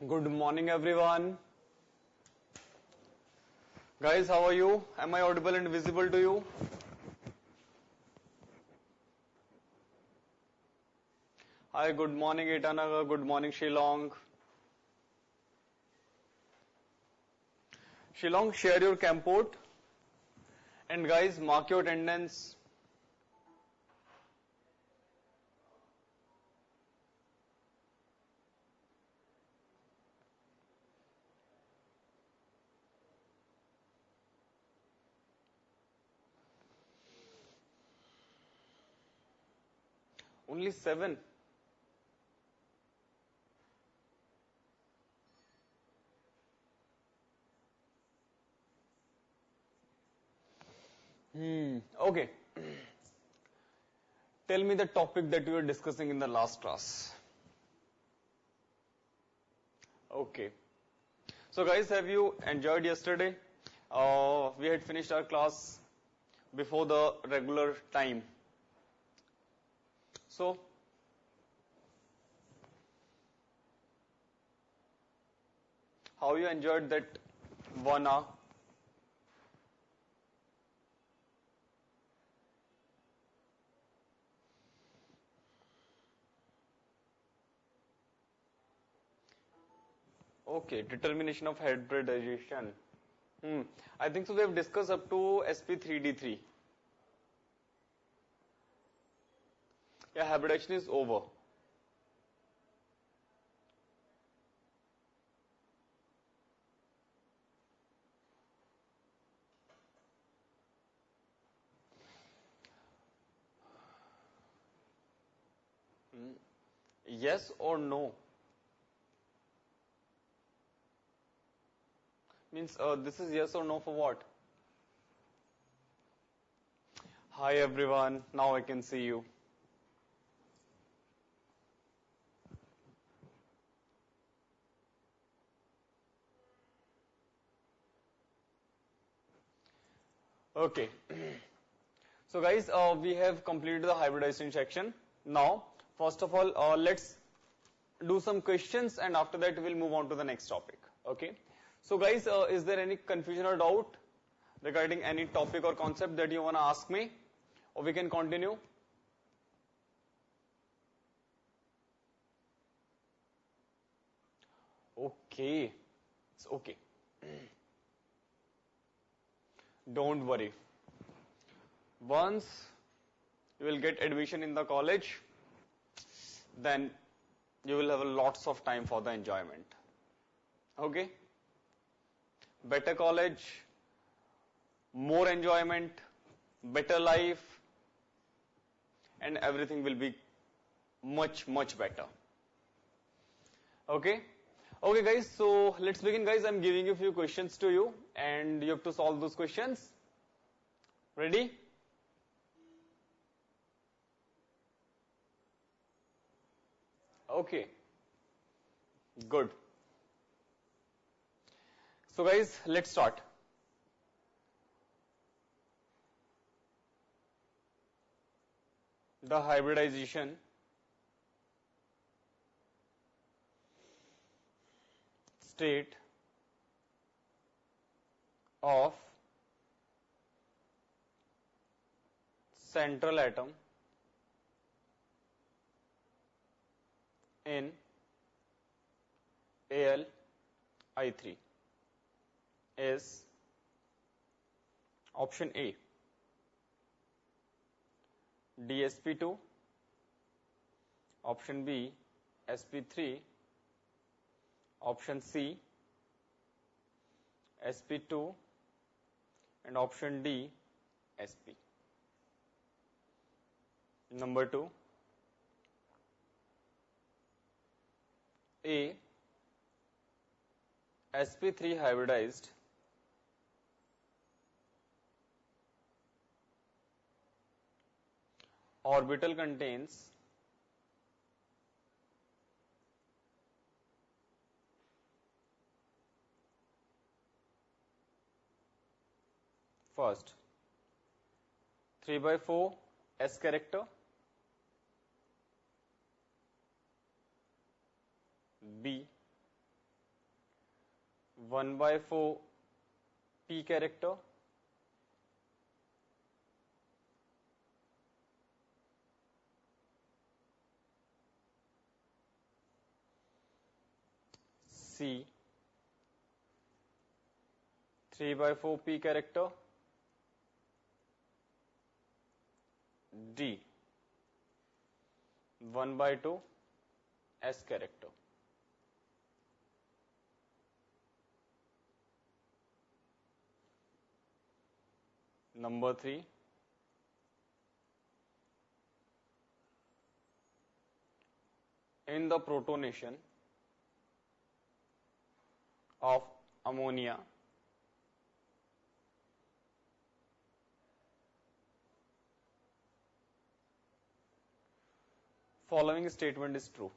Good morning, everyone. Guys, how are you? Am I audible and visible to you? Hi, good morning, Itanagar. Good morning, Shillong. Shillong, share your camport. And guys, mark your attendance. Only 7. Okay. Tell me the topic that you were discussing in the last class. Okay. So guys, have you enjoyed yesterday? We had finished our class before the regular time. So, how you enjoyed that 1 hour? Okay, determination of hybridization. I think so we have discussed up to sp3d3. Yeah, hybridization is over. Yes or no? Means this is yes or no for what? Hi everyone, now I can see you. Okay. So guys, we have completed the hybridization section. Now, first of all, let's do some questions and after that we'll move on to the next topic. Okay. So guys, is there any confusion or doubt regarding any topic or concept that you want to ask me? Or we can continue? Okay. It's okay. Don't worry. Once you will get admission in the college, then you will have lots of time for the enjoyment. Okay? Better college, more enjoyment, better life, and everything will be much, much better. Okay? Okay guys, so let's begin guys. I'm giving a few questions to you and you have to solve those questions. Ready? Okay. Good. So guys, let's start. The hybridization state of central atom in Al-I3 is option A, DsP2, option B, sp3, option C, sp2, and option D, sp. Number 2, A, sp3 hybridized orbital contains first 3/4 s character, B 1 by 4 p character, C 3 by 4 p character, D 1 by 2 S character. Number 3, in the protonation of ammonia, following statement is true.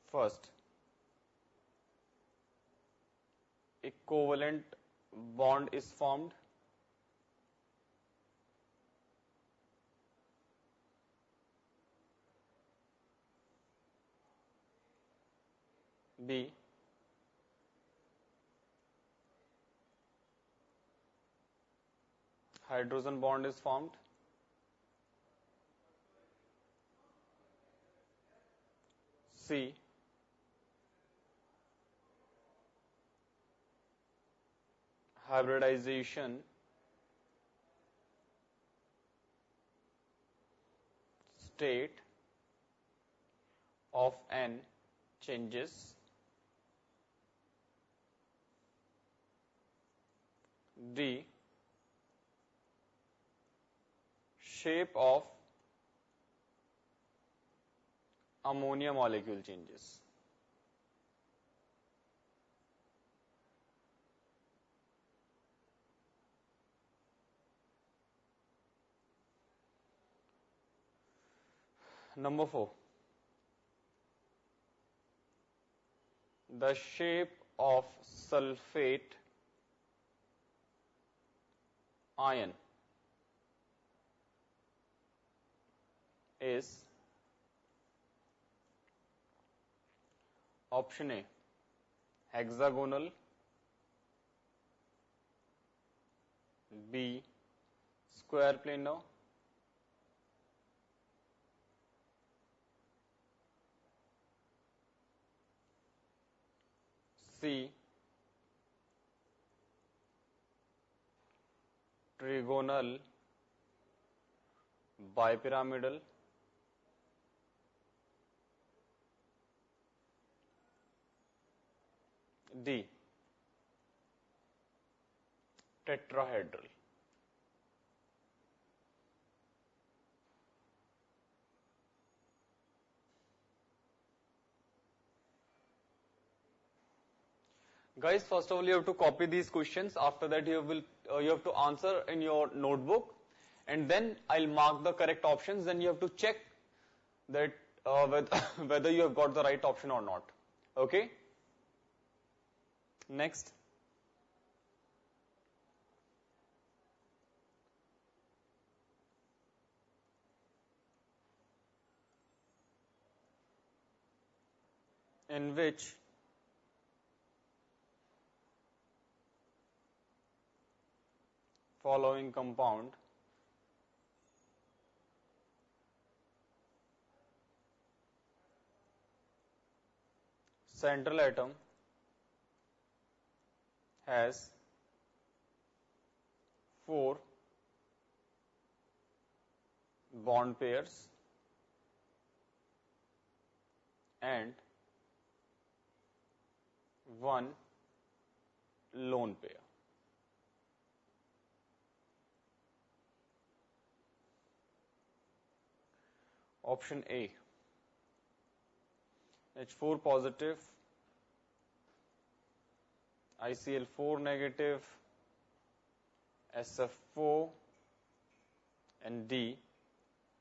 First, a covalent bond is formed. B, hydrogen bond is formed. C, hybridization state of N changes. D, shape of ammonia molecule changes. Number 4, the shape of sulfate ion is option A, hexagonal, B, square planar, C, trigonal bipyramidal, D, tetrahedral. Guys, first of all, you have to copy these questions. After that, you have to answer in your notebook, and then I'll mark the correct options. Then you have to check that whether you have got the right option or not. Okay. Next. In which following compound central atom has 4 bond pairs and 1 lone pair? Option A, H4 positive, ICl4 negative, SF4, and D,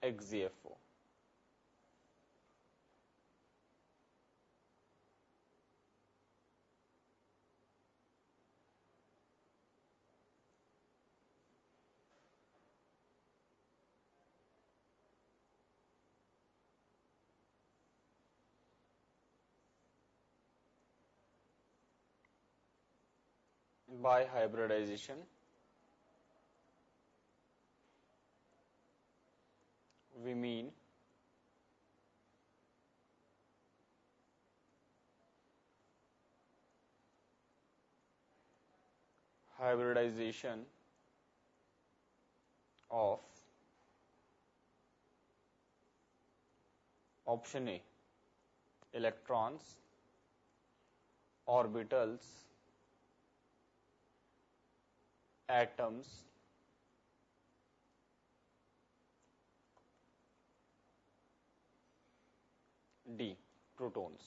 XZF4. By hybridization, we mean hybridization of option A, electrons, orbitals, atoms, D, protons.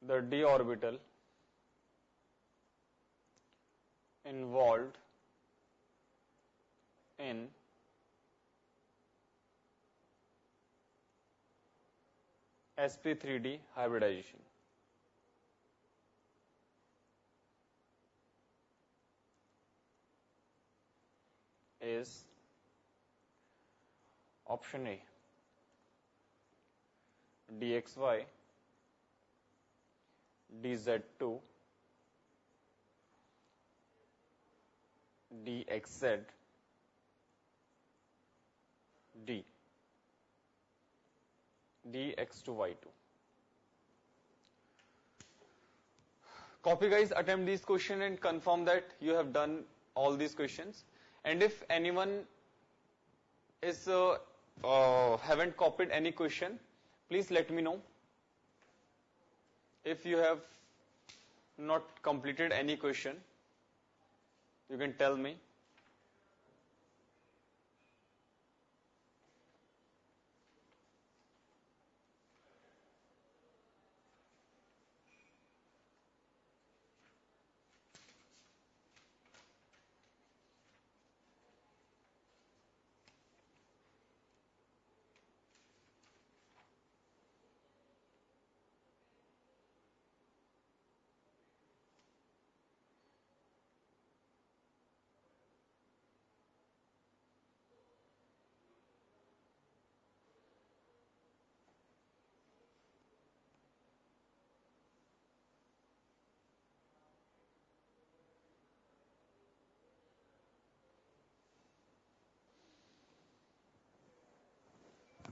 The d orbital involved in sp3d hybridization is option A, dxy dz2 dxz d dx2 y2. Copy guys, attempt these questions and confirm that you have done all these questions. And if anyone is haven't copied any question, please let me know. If you have not completed any question, you can tell me.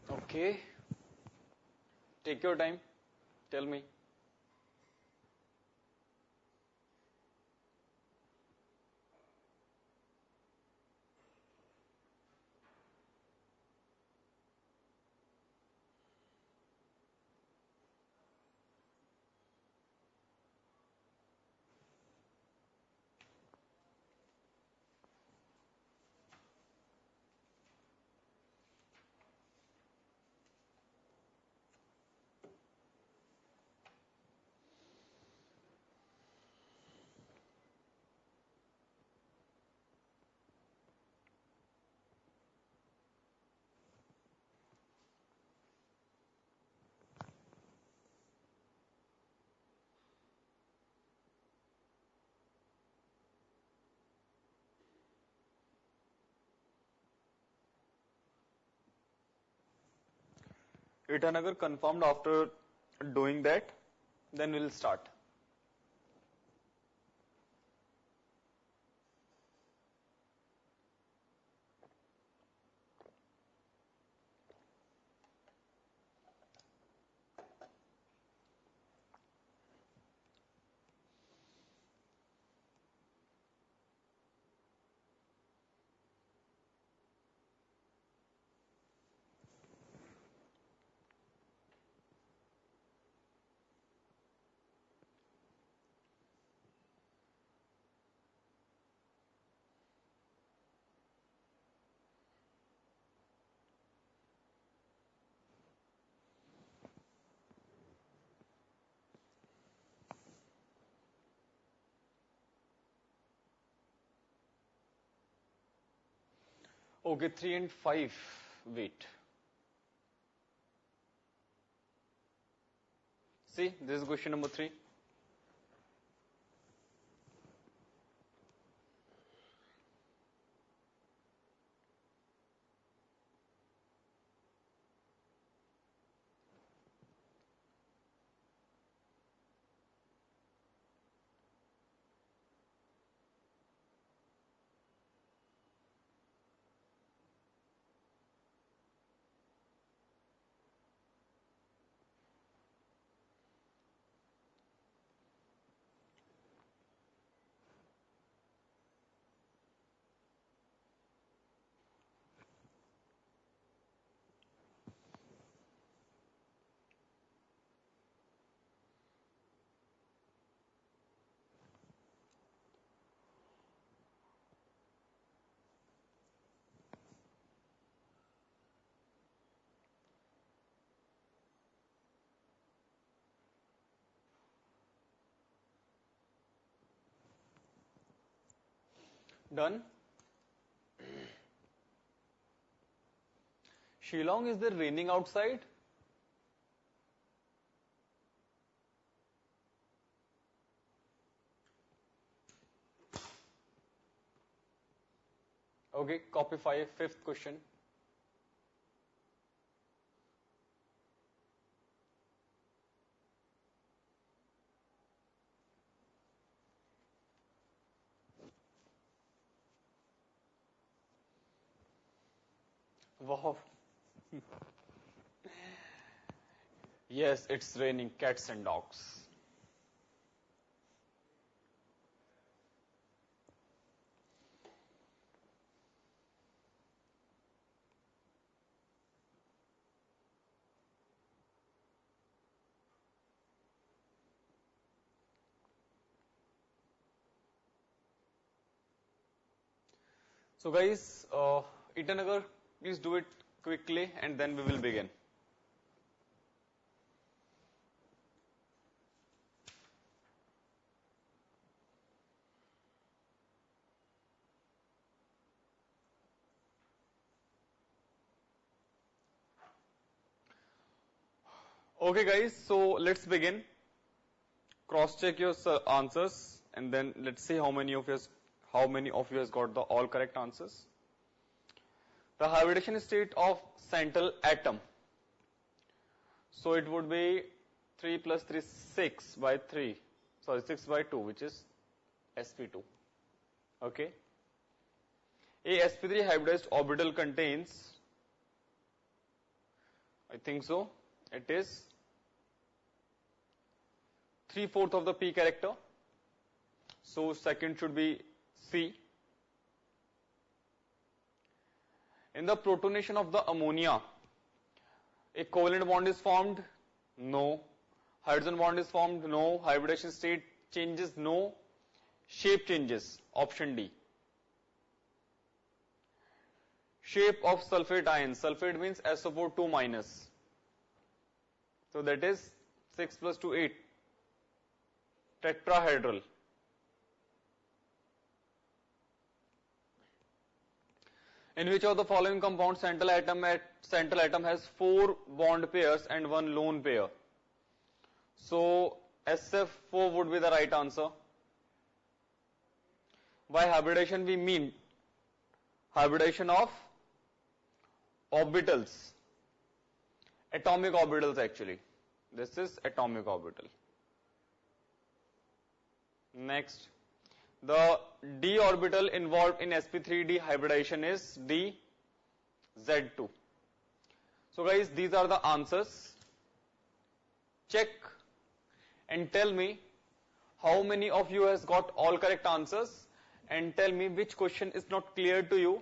Okay, take your time, tell me. Itanagar confirmed. After doing that, then we'll start. Okay, 3 and 5, wait. See, this is question number 3. Done. Shillong, is there raining outside? Okay, copy 5, fifth question. Wow. Yes, it's raining cats and dogs. So guys, Itanagar, please do it quickly and then we will begin. Okay guys, so let's begin. Cross check your answers and then let's see how many of you has got the all correct answers. The hybridization state of central atom. So it would be 3 plus 3, 6 by 3. Sorry, 6 by 2, which is sp2. Okay. A sp3 hybridized orbital contains, I think so, it is 3/4 of the p character. So second should be C. In the protonation of the ammonia, a covalent bond is formed? No. Hydrogen bond is formed? No. Hybridization state changes? No. Shape changes? Option D. Shape of sulfate ion. Sulfate means SO4 2 minus. So that is 6 plus 2, 8. Tetrahedral. In which of the following compounds central atom has 4 bond pairs and 1 lone pair? So SF4 would be the right answer. By hybridization we mean hybridization of orbitals, atomic orbitals actually. This is atomic orbital. Next, the d orbital involved in sp3d hybridization is d z2. So guys, these are the answers. Check and tell me how many of you has got all correct answers and tell me which question is not clear to you.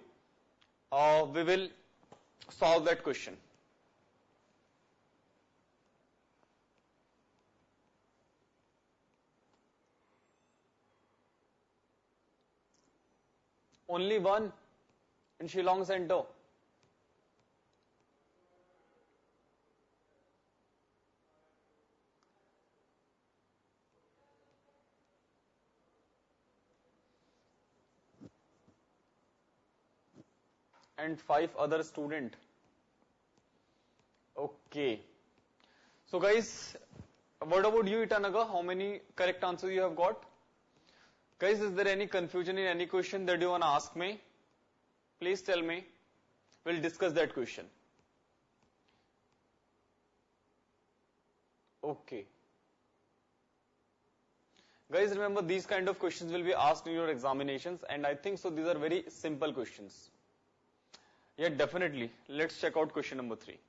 We will solve that question. Only one in Shillong Center. And 5 other students. Okay. So guys, what about you, Itanaga? How many correct answers you have got? Guys, is there any confusion in any question that you want to ask me? Please tell me. We'll discuss that question. Okay. Guys, remember these kind of questions will be asked in your examinations and I think so these are very simple questions. Yeah, definitely. Let's check out question number 3.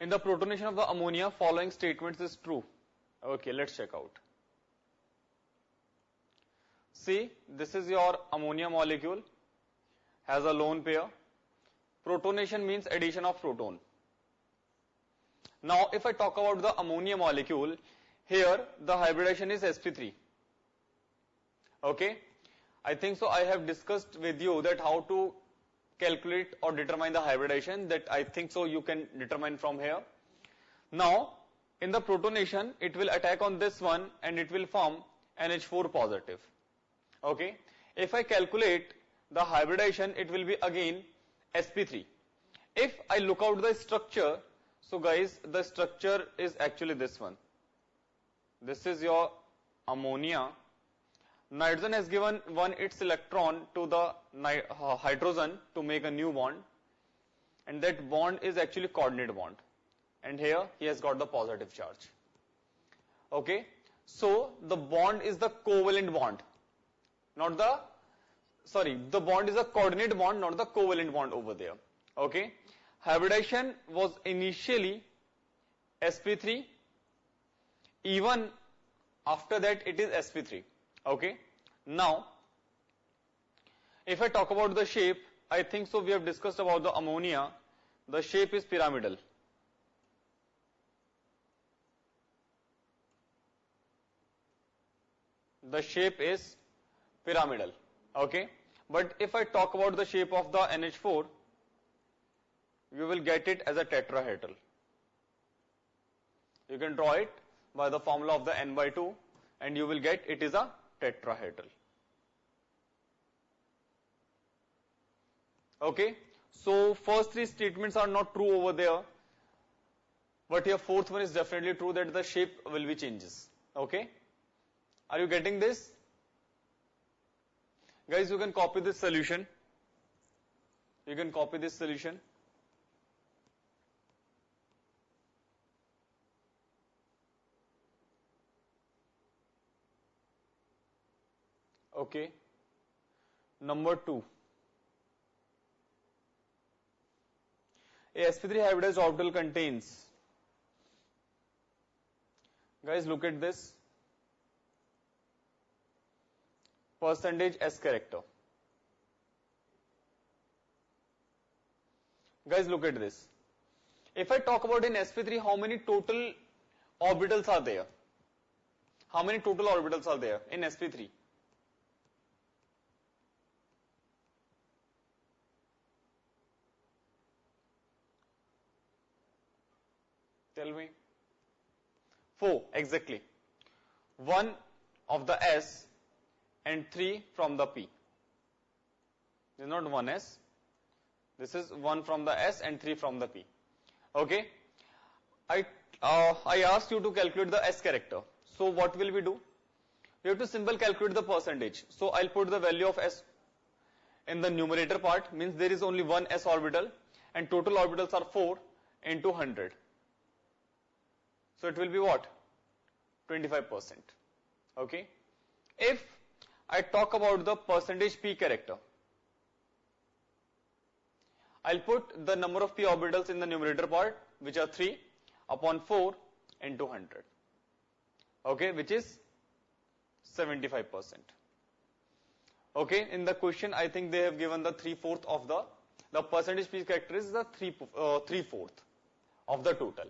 In the protonation of the ammonia, following statements is true. Okay, let's check out. See, this is your ammonia molecule, has a lone pair. Protonation means addition of proton. Now, if I talk about the ammonia molecule, here the hybridization is sp3. Okay, I think so I have discussed with you that how to calculate or determine the hybridization, that I think so you can determine from here. Now, In the protonation, it will attack on this one and it will form NH4 positive. Okay. If I calculate the hybridization, it will be again sp3. If I look out the structure, so guys, the structure is actually this one. This is your ammonia. Nitrogen has given its electron to the hydrogen to make a new bond, and that bond is actually coordinate bond, and here he has got the positive charge. Okay, so the bond is the covalent bond, the bond is a coordinate bond, not the covalent bond over there. Okay, hybridization was initially sp3, even after that it is sp3. Okay, now if I talk about the shape, I think so we have discussed about the ammonia. The shape is pyramidal. The shape is pyramidal. Okay, but if I talk about the shape of the NH4, you will get it as a tetrahedral. You can draw it by the formula of the n/2 and you will get it is a tetrahedral. Okay, so first three statements are not true over there, but here fourth one is definitely true, that the shape will be changes. Okay, are you getting this? Guys, you can copy this solution. You can copy this solution. Okay, number 2. A sp3 hybridized orbital contains, guys, look at this, percentage S character. Guys, look at this. If I talk about in sp3, how many total orbitals are there? How many total orbitals are there in sp3? Tell me. 4, exactly. 1 of the S and 3 from the P. This is not 1S. This is 1 from the S and 3 from the P. Okay. I asked you to calculate the S character. So what will we do? We have to simply calculate the percentage. So I'll put the value of S in the numerator part, means there is only one S orbital and total orbitals are 4 into 100. So it will be what? 25%. Okay. If I talk about the percentage P character, I'll put the number of P orbitals in the numerator part, which are 3 upon 4 into 100. Okay, which is 75%. Okay, in the question, I think they have given the 3/4 of the percentage P character is the 3/4 of the total.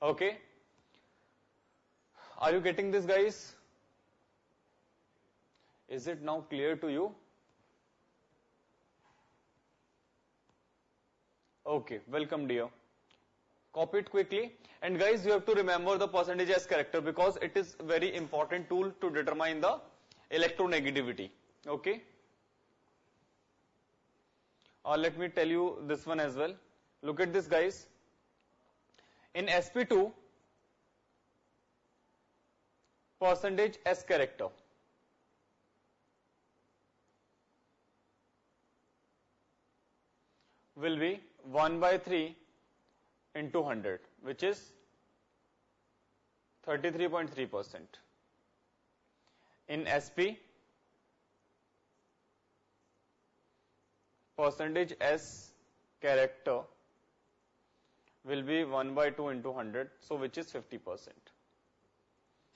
Okay, are you getting this, guys? Is it now clear to you? Okay, welcome dear. Copy it quickly, and guys, you have to remember the percentage S character because it is very important tool to determine the electronegativity. Okay, let me tell you this one as well. Look at this, guys. In sp2, percentage S character will be 1/3 into 100, which is 33.3%. In sp, percentage S character will be 1/2 into 100, so which is 50%.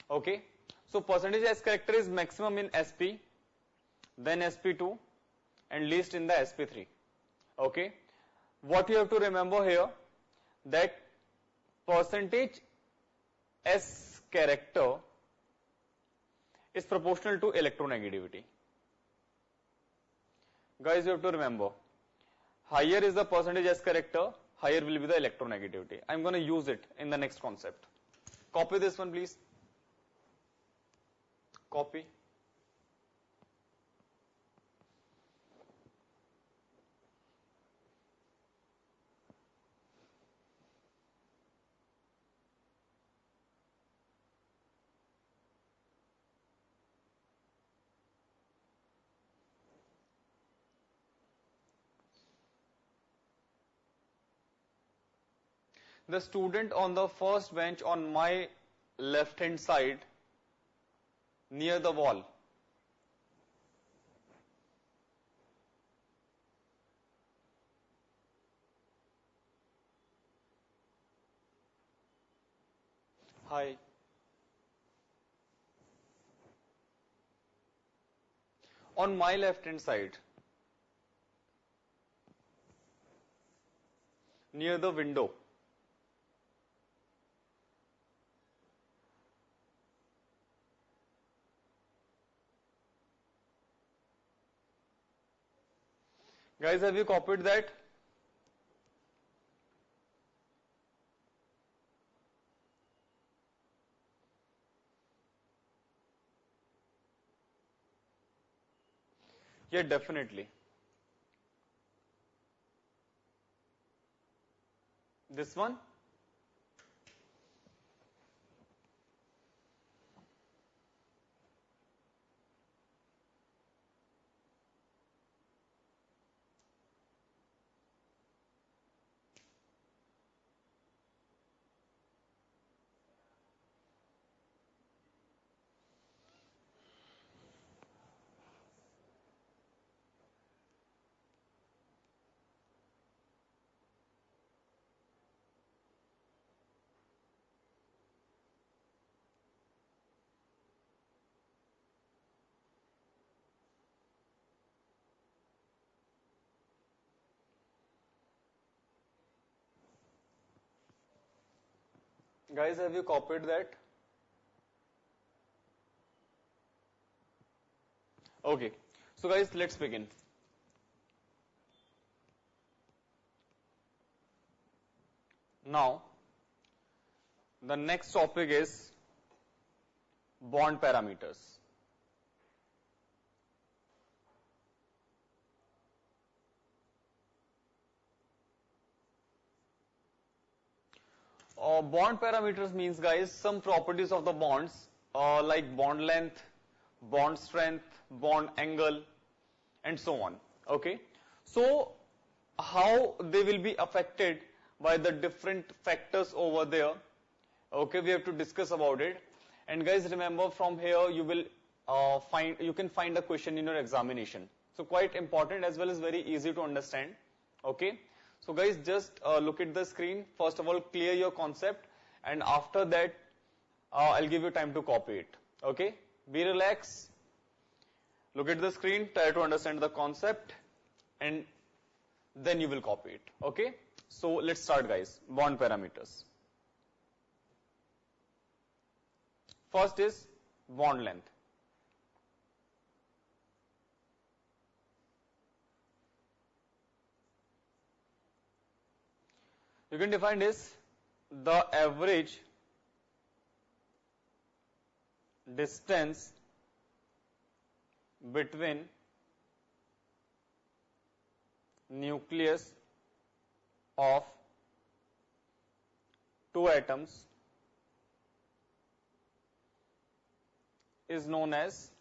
Okay, so percentage S character is maximum in sp, then sp2, and least in the sp3. Okay, what you have to remember here, that percentage S character is proportional to electronegativity. Guys, you have to remember, higher is the percentage S character, higher will be the electronegativity. I'm going to use it in the next concept. Copy this one, please. Copy. The student on the first bench on my left hand side near the wall. Hi. On my left hand side near the window. Guys, have you copied that? Yeah, definitely. This one? Guys, have you copied that? Okay. So guys, let's begin. Now, the next topic is bond parameters. Bond parameters means, guys, some properties of the bonds like bond length, bond strength, bond angle, and so on. Okay. So, how they will be affected by the different factors over there. Okay, we have to discuss about it. And guys, remember, from here you will you can find a question in your examination. So quite important as well as very easy to understand. Okay. So guys, just look at the screen. First of all, clear your concept, and after that, I'll give you time to copy it. Okay. Be relaxed. Look at the screen. Try to understand the concept, and then you will copy it. Okay. So let's start, guys. Bond parameters. First is bond length. You can define this the average distance between nucleus of two atoms is known as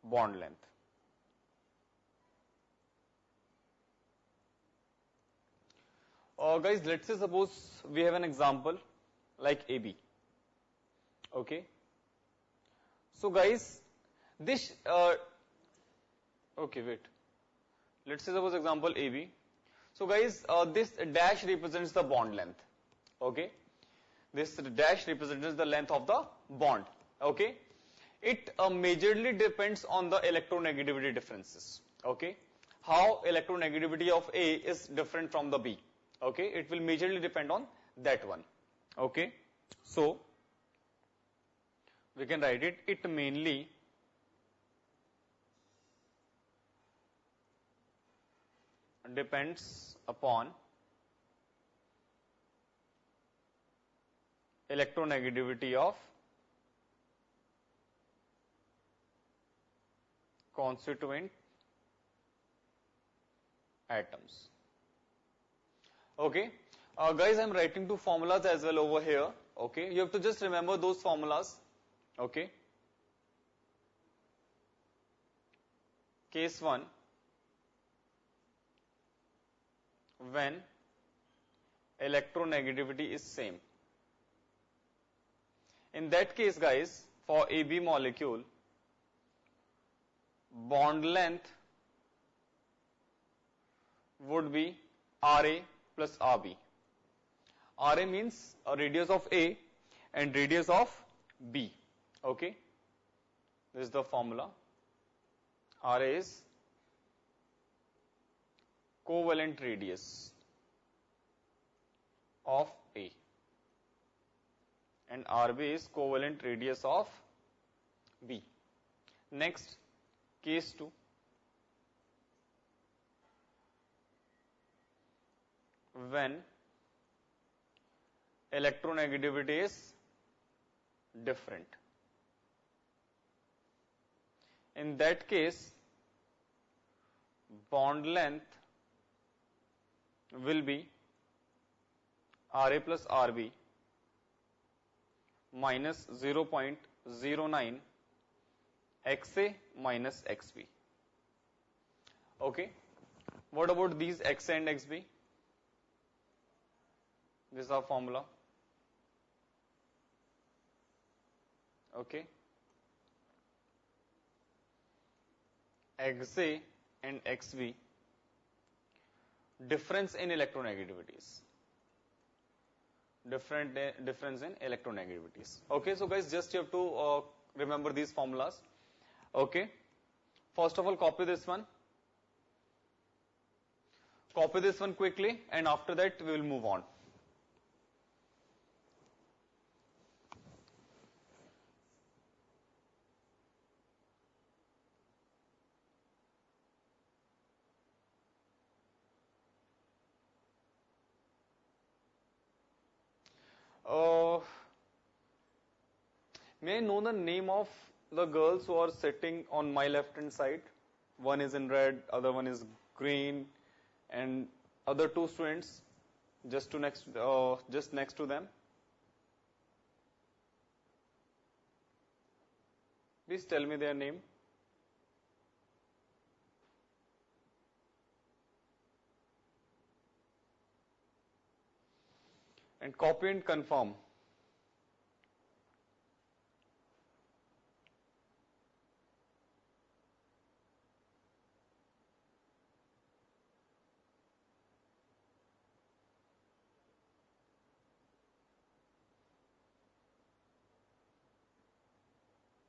bond length. Guys, let's say suppose we have an example like AB. Okay. So guys, this okay, wait. Let's say suppose example AB. So guys, this dash represents the bond length. Okay. This dash represents the length of the bond. Okay. It majorly depends on the electronegativity differences. Okay. How electronegativity of A is different from the B. Okay. It will majorly depend on that one. Okay. So, we can write it. It mainly depends upon electronegativity of constituent atoms. Okay, guys, I'm writing two formulas as well over here. Okay, you have to just remember those formulas. Okay, case 1, when electronegativity is same. In that case, guys, for AB molecule, bond length would be RA plus RB. RA means a radius of A and radius of B. Okay, this is the formula. RA is covalent radius of A and RB is covalent radius of B. Next, case 2. When electronegativity is different. In that case, bond length will be RA plus RB minus 0.09 XA minus XB. Okay, what about these XA and XB? This is our formula. Okay, XA and XB, difference in electronegativities. Difference in electronegativities. Okay, so guys, just you have to remember these formulas. Okay, first of all, copy this one. Copy this one quickly, and after that we will move on. May I know the name of the girls who are sitting on my left hand side? One is in red, other one is green, and other two students just next to them. Please tell me their name. And copy and confirm.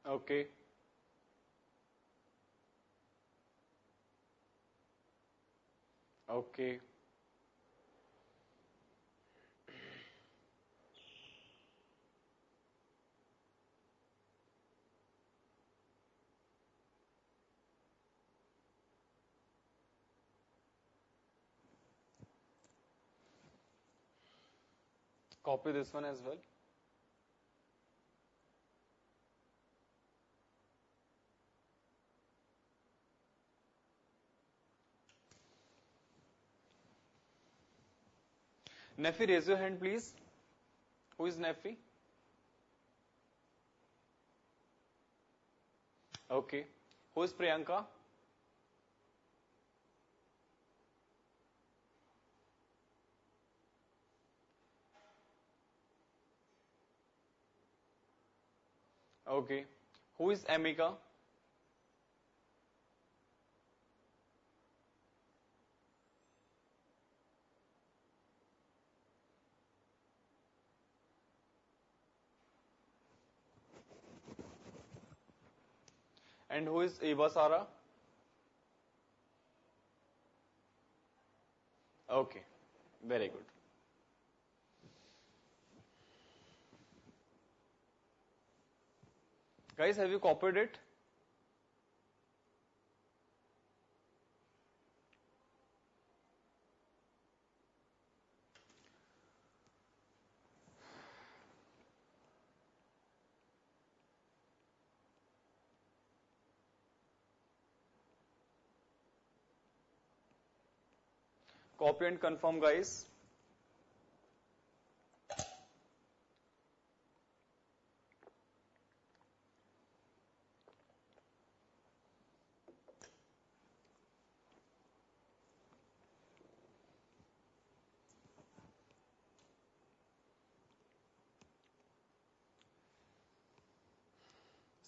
Okay. Okay. Copy this one as well. Nefi, raise your hand, please. Who is Nefi? Okay. Who is Priyanka? Okay. Who is Amika? And who is Eva Sara? Okay, very good. Guys, have you copied it? Copy and confirm, guys.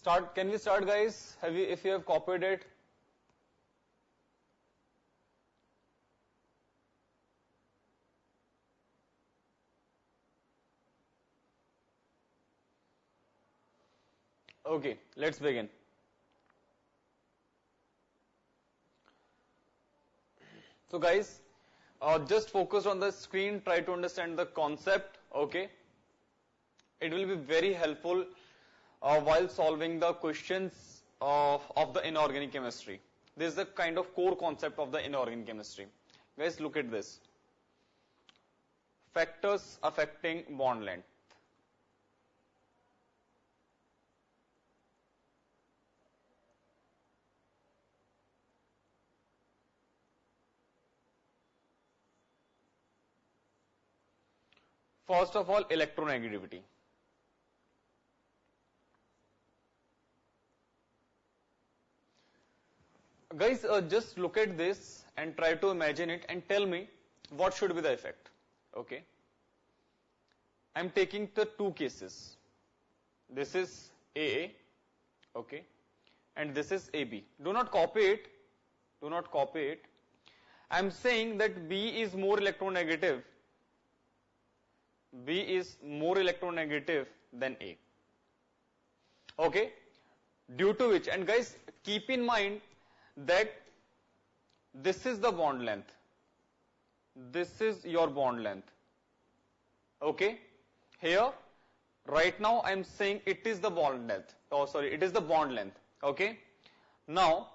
Start. Can we start, guys? If you have copied it? Okay, let's begin. So guys, just focus on the screen, try to understand the concept, okay? It will be very helpful while solving the questions of the inorganic chemistry. This is the kind of core concept of the inorganic chemistry. Guys, look at this. Factors affecting bond length. First of all, electronegativity. Guys, just look at this and try to imagine it and tell me what should be the effect. Okay. I'm taking the two cases. This is AA, okay, and this is AB. Do not copy it. Do not copy it. I'm saying that B is more electronegative. B is more electronegative than A. Okay. Due to which, and guys, keep in mind that this is the bond length. This is your bond length. Okay. Here, right now I am saying it is the bond length. Oh, sorry, it is the bond length. Okay. Now,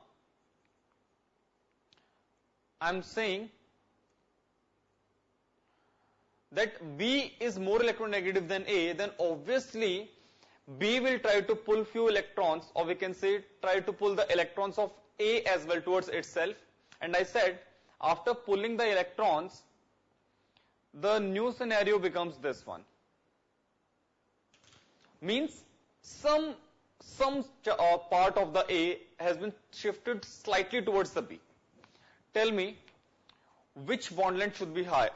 I am saying that B is more electronegative than A, then obviously B will try to pull few electrons, or we can say try to pull the electrons of A as well towards itself. And I said, after pulling the electrons, the new scenario becomes this one. Means some part of the A has been shifted slightly towards the B. Tell me, which bond length should be high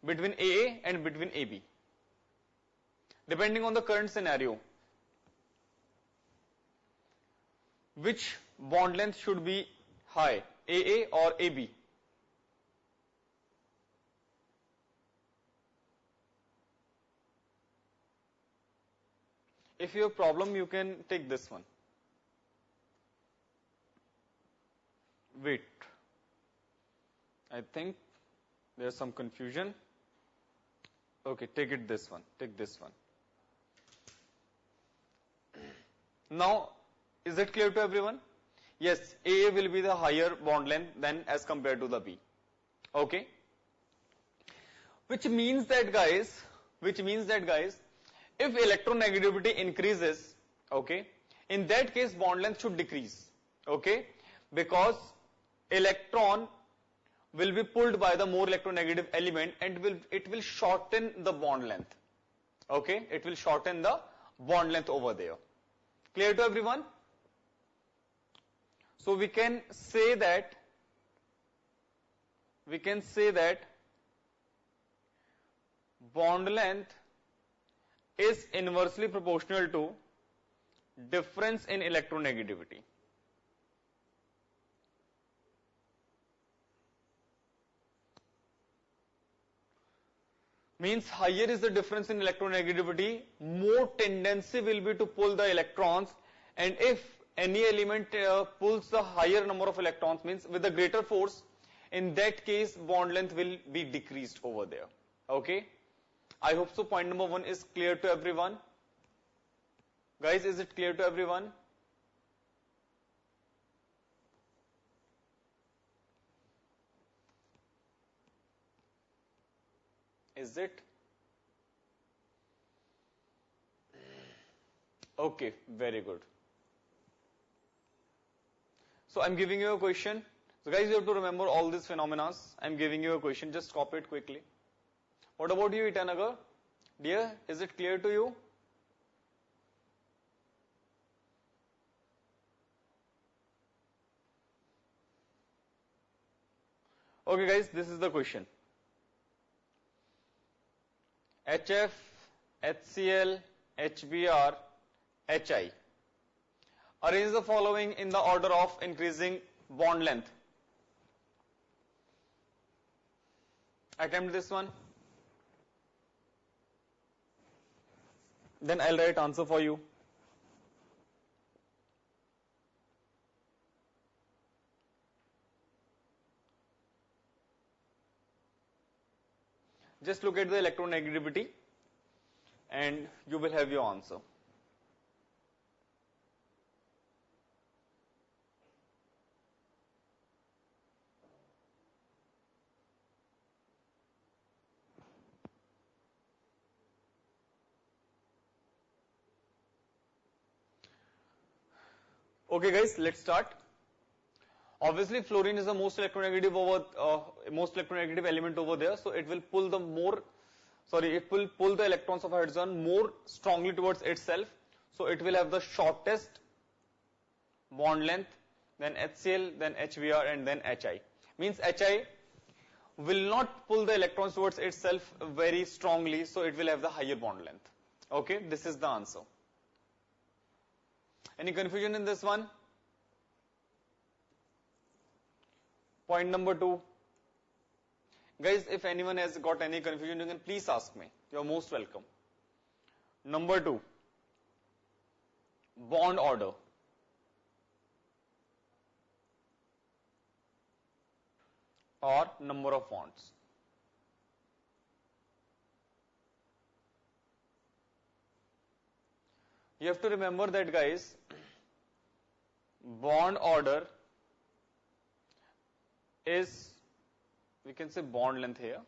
between AA and between AB, depending on the current scenario. Which bond length should be high, AA or AB? If you have a problem, you can take this one. Wait, I think there's some confusion. Okay, take it this one. Take this one. Now, is it clear to everyone? Yes, AA will be the higher bond length than as compared to the B. Okay. Which means that guys, if electronegativity increases, okay, in that case bond length should decrease. Okay, because electron will be pulled by the more electronegative element and it will shorten the bond length. Okay, it will shorten the bond length over there. Clear to everyone? So we can say that bond length is inversely proportional to difference in electronegativity. Means higher is the difference in electronegativity, more tendency will be to pull the electrons, and if any element pulls the higher number of electrons, means with the greater force, in that case bond length will be decreased over there. Okay, I hope so. Point number 1 is clear to everyone. Guys, is it clear to everyone? Is it? Okay, very good. So I'm giving you a question. So guys, you have to remember all these phenomena. I'm giving you a question, just copy it quickly. What about you, Itanagar? Dear, is it clear to you? Okay guys, this is the question. HF, HCl, HBr, HI. Arrange the following in the order of increasing bond length. Attempt this one. Then I'll write answer for you. Just look at the electronegativity and you will have your answer. Okay guys, let's start. Obviously fluorine is the most electronegative element over there, so it will pull the electrons of hydrogen more strongly towards itself, so it will have the shortest bond length, then HCl, then HBr, and then HI. Means HI will not pull the electrons towards itself very strongly, so it will have the higher bond length. Okay, this is the answer. Any confusion in this one? Point number 2. Guys, if anyone has got any confusion, you can please ask me. You are most welcome. Number 2. Bond order. Or number of bonds. You have to remember that, guys, bond order is, we can say bond length here.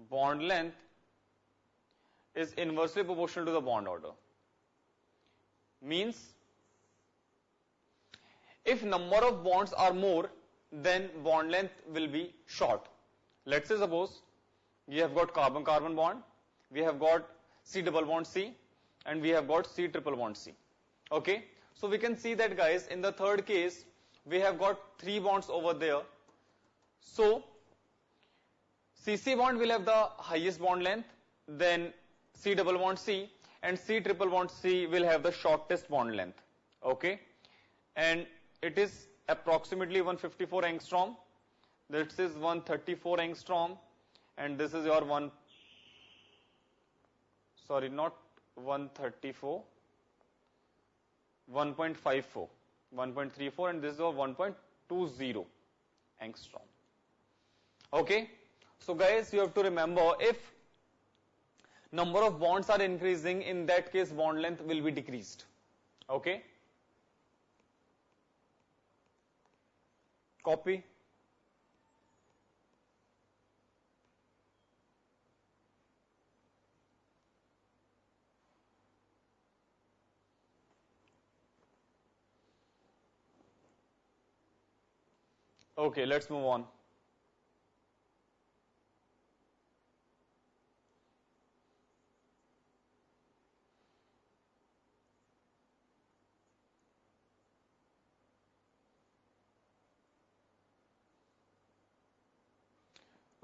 Bond length is inversely proportional to the bond order. Means, if number of bonds are more, then bond length will be short. Let's say suppose we have got carbon-carbon bond, we have got C double bond C, and we have got C triple bond C. Okay, so we can see that, guys, in the third case we have got 3 bonds over there. So CC bond will have the highest bond length, then C double bond C, and C triple bond C will have the shortest bond length. Okay, and it is approximately 154 angstrom. This is 134 angstrom, and this is your 134, 1.54, 1.34, and this is your 1.20 angstrom. Okay, so guys, you have to remember, if number of bonds are increasing, in that case bond length will be decreased. Okay, copy. Okay, let's move on.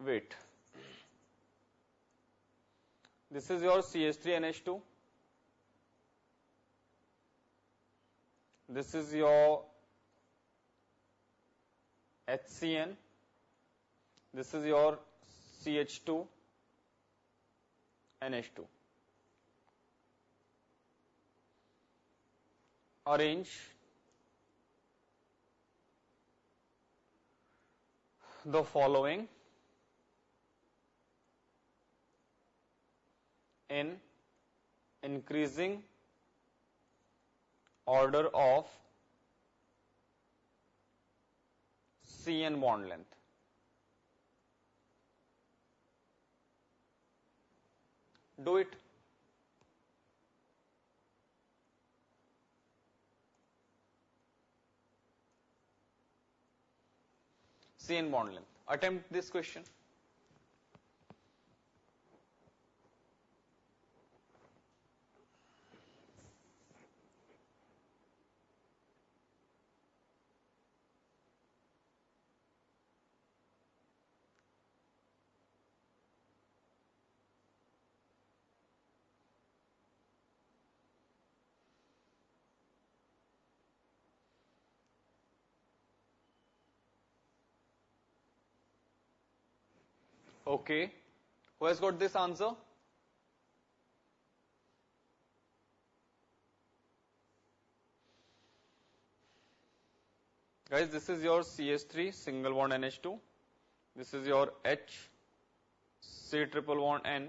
Wait. This is your CH3NH2. This is your HCN. This is your CH2 NH2. Arrange the following in increasing order of CN bond length. Do it. CN bond length. Attempt this question. Okay. Who has got this answer? Guys, this is your CH3 single bond NH2. This is your H C triple bond N,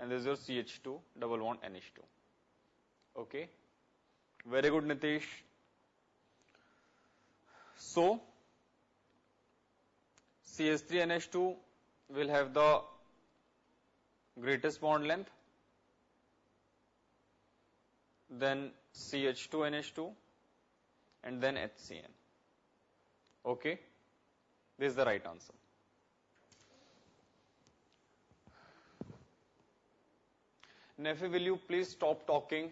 and this is your CH2 double bond NH2. Okay. Very good, Nitish. So, CH3NH2 will have the greatest bond length, then CH2NH2, and then HCN. Okay, this is the right answer. Nefi, will you please stop talking?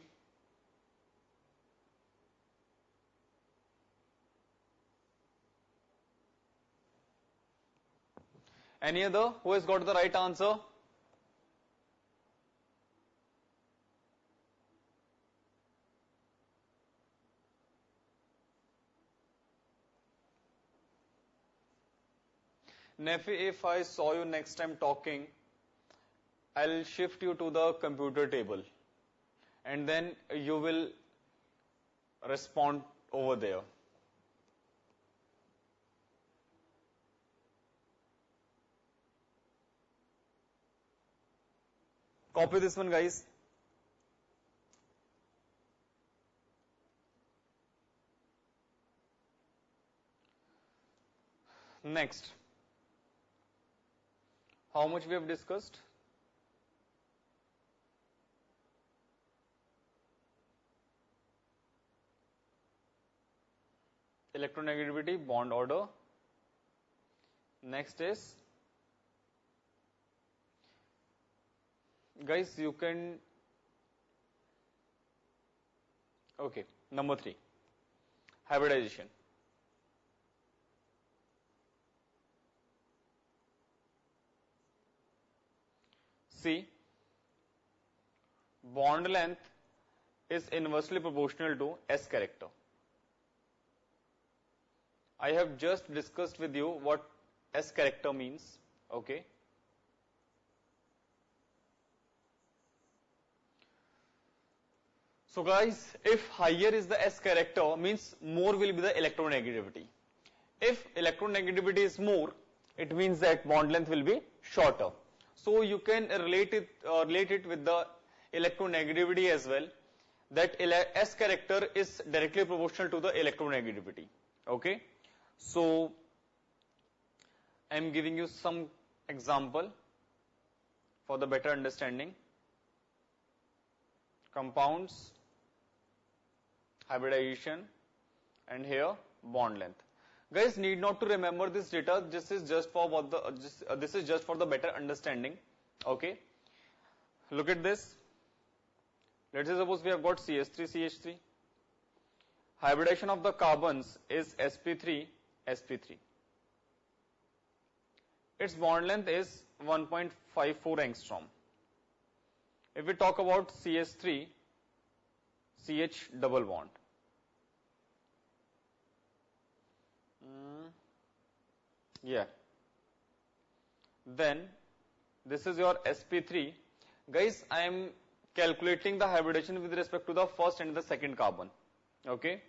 Any other who has got the right answer? Nefi, if I saw you next time talking, I'll shift you to the computer table and then you will respond over there. Copy this one, guys. Next, how much we have discussed? Electronegativity, bond order. Next is, guys, you can, okay, number 3, hybridization. See, bond length is inversely proportional to S character. I have just discussed with you what S character means, okay. So guys, if higher is the S character, means more will be the electronegativity. If electronegativity is more, it means that bond length will be shorter. So you can relate it with the electronegativity as well, that S character is directly proportional to the electronegativity. Okay. So I am giving you some example for the better understanding. Compounds, hybridization, and here bond length. Guys, need not to remember this data. This is just for what this is just for the better understanding. Okay. Look at this. Let's say suppose we have got CH3, CH3. Hybridization of the carbons is sp3, sp3. Its bond length is 1.54 angstrom. If we talk about CH3, CH double bond. Yeah. Then this is your sp3. Guys, I am calculating the hybridization with respect to the first and the second carbon. Okay.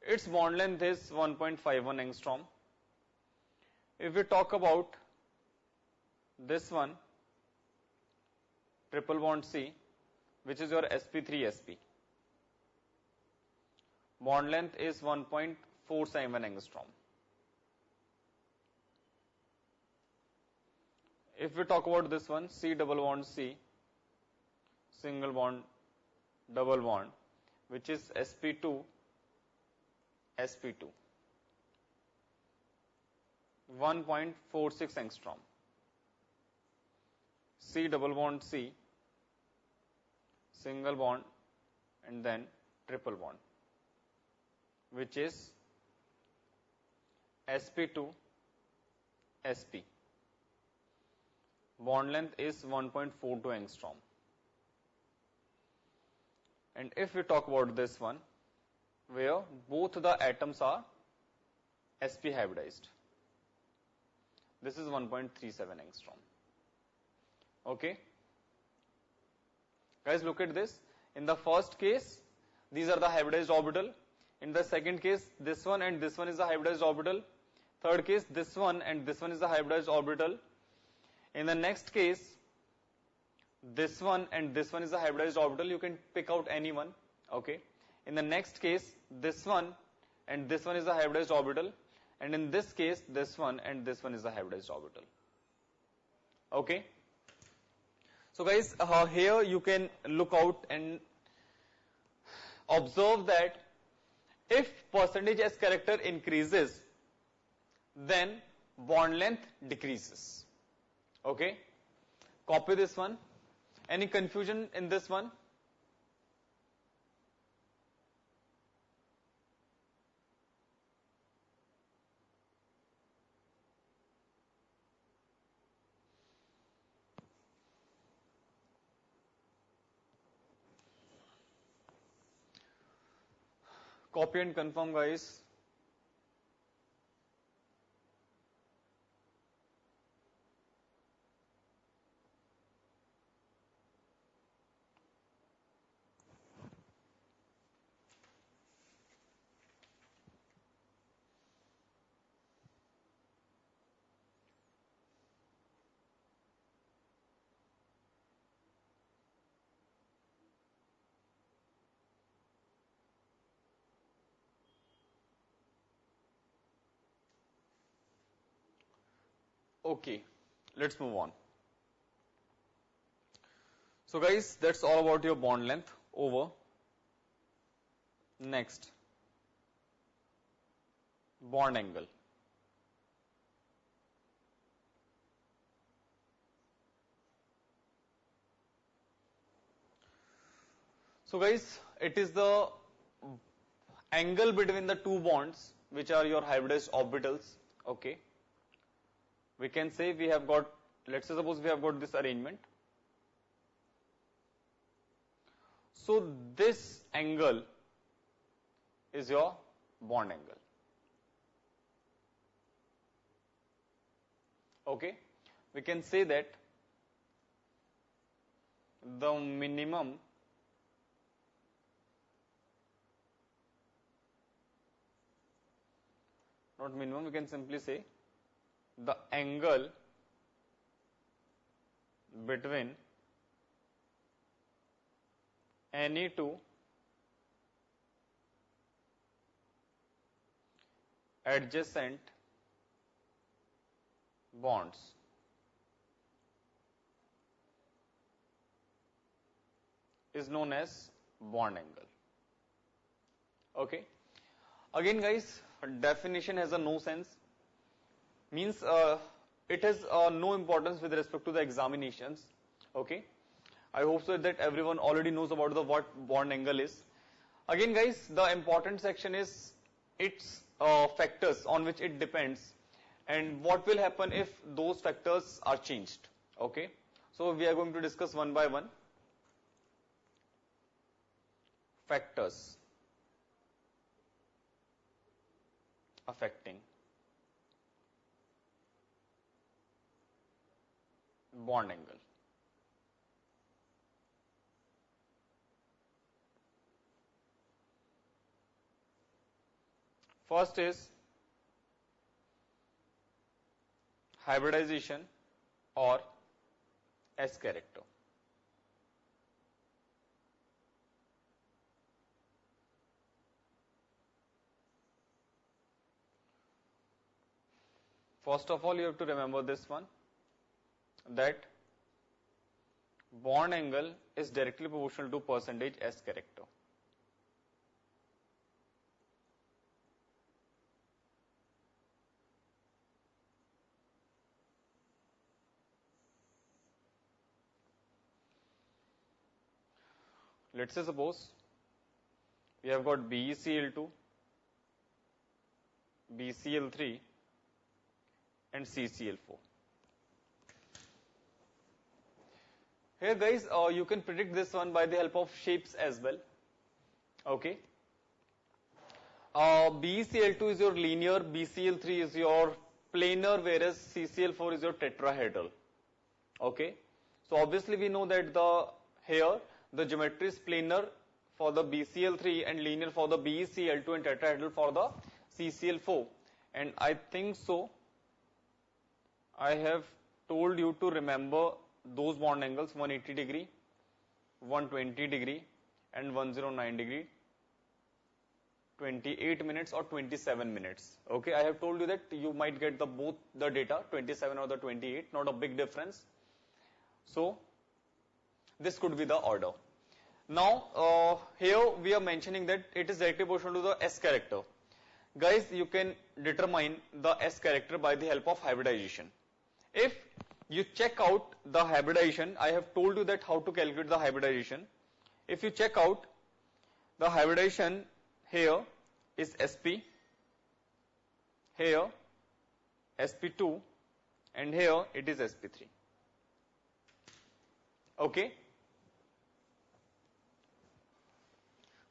Its bond length is 1.51 angstrom. If we talk about this one, triple bond C, which is your sp3sp, bond length is 1.47 angstrom. If we talk about this one, C double bond C, single bond double bond, which is sp2, sp2, 1.46 angstrom. C double bond C, single bond, and then triple bond, which is sp2 sp. Bond length is 1.42 angstrom. And if we talk about this one, where both the atoms are sp hybridized, this is 1.37 angstrom. Okay, guys, look at this. In the first case, these are the hybridized orbital. In the second case, this one and this one is the hybridized orbital. Third case, this one and this one is the hybridized orbital. In the next case, this one and this one is the hybridized orbital. You can pick out any one. Okay. In the next case, this one and this one is the hybridized orbital. And in this case, this one and this one is the hybridized orbital. Okay. So guys, here you can look out and observe that if percentage S character increases, then bond length decreases. Okay. Copy this one. Any confusion in this one? Copy and confirm, guys. Okay, let's move on. So guys, that's all about your bond length. Over. Next, bond angle. So guys, it is the angle between the two bonds which are your hybridized orbitals. Okay. We can say we have got, let's say suppose we have got this arrangement. So this angle is your bond angle. Okay, we can say that the minimum not minimum, we can simply say the angle between any two adjacent bonds is known as bond angle. Okay. Again, guys, definition has a no sense. Means it has no importance with respect to the examinations. Okay. I hope so that everyone already knows about the what bond angle is. Again, guys, the important section is its factors on which it depends and what will happen if those factors are changed. Okay. So we are going to discuss one by one. Factors affecting bond angle. First is hybridization or S character. First of all, you have to remember this one, that bond angle is directly proportional to percentage S character. Let's say suppose we have got BeCl2, BCl3 and CCl4. Here guys, you can predict this one by the help of shapes as well. Okay. BeCl2 is your linear, BCl3 is your planar, whereas CCl4 is your tetrahedral. Okay. So obviously we know that the geometry is planar for the BCl3 and linear for the BeCl2 and tetrahedral for the CCl4. And I think so I have told you to remember those bond angles 180 degree, 120 degree and 109 degree, 28 minutes or 27 minutes. Okay, I have told you that you might get both the data, 27 or the 28, not a big difference. So this could be the order. Now here we are mentioning that it is directly proportional to the S character. Guys, you can determine the S character by the help of hybridization. If you check out the hybridization, I have told you that how to calculate the hybridization. If you check out the hybridization, here is sp, here sp2 and here it is sp3. Okay,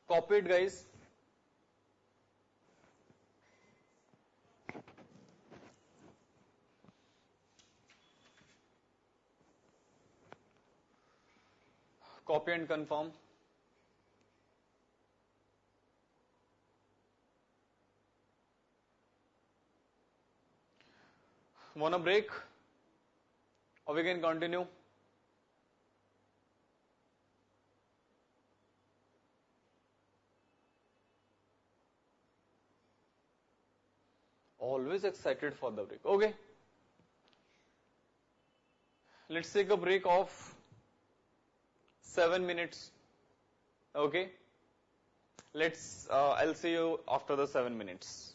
copy it guys. Copy and confirm. Want a break or we can continue? Always excited for the break. Okay, let's take a break of 7 minutes. Okay, I'll see you after the 7 minutes.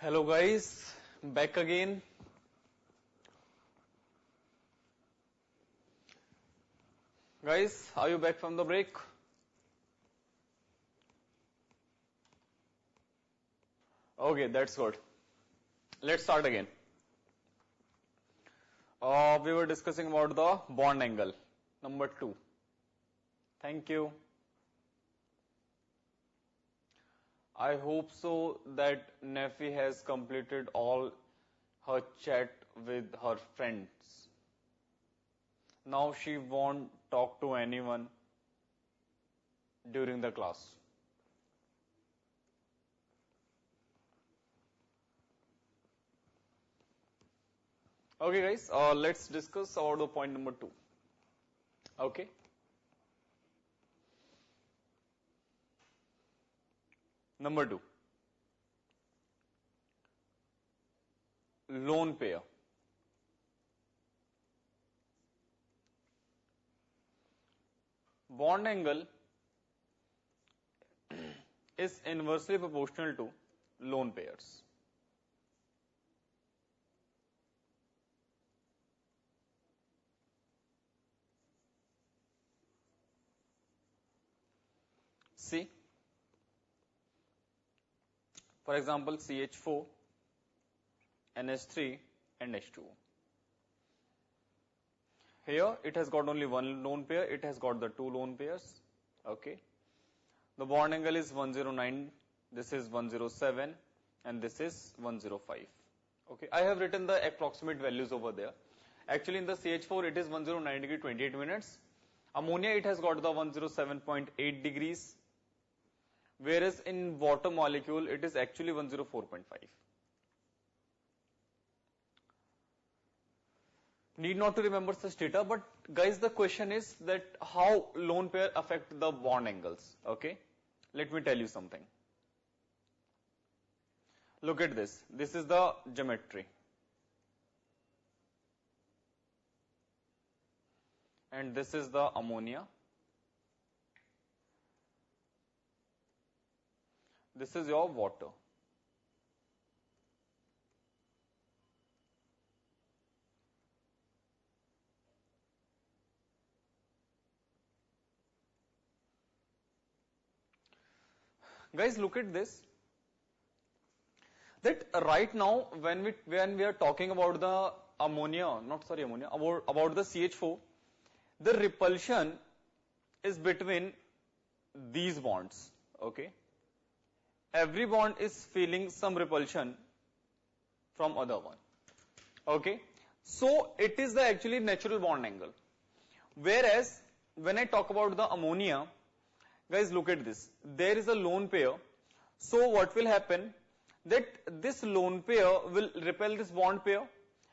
Hello guys, back again. Guys, are you back from the break? Okay, that's good. Let's start again. We were discussing about the bond angle, number 2. Thank you. I hope so that Nefi has completed all her chat with her friends. Now she won't talk to anyone during the class. Okay guys, let's discuss about the point number 2. Okay. Number 2. Lone pair. Bond angle is inversely proportional to lone pairs. See, for example, CH4, NH3 and H2O. Here it has got only one lone pair, it has got the two lone pairs. Okay. The bond angle is 109, this is 107 and this is 105. Okay. I have written the approximate values over there. Actually in the CH4 it is 109 degree 28 minutes. Ammonia it has got the 107.8 degrees. Whereas in water molecule it is actually 104.5. Need not to remember such data, but guys the question is that how lone pair affect the bond angles. Okay, let me tell you something. Look at this. This is the geometry. And this is the ammonia. This is your water. Guys, look at this. That right now, when we are talking about the ammonia, about the CH4, the repulsion is between these bonds. Okay. Every bond is feeling some repulsion from other one. Okay. So it is the actually natural bond angle. Whereas when I talk about the ammonia, guys look at this. There is a lone pair. So what will happen? That this lone pair will repel this bond pair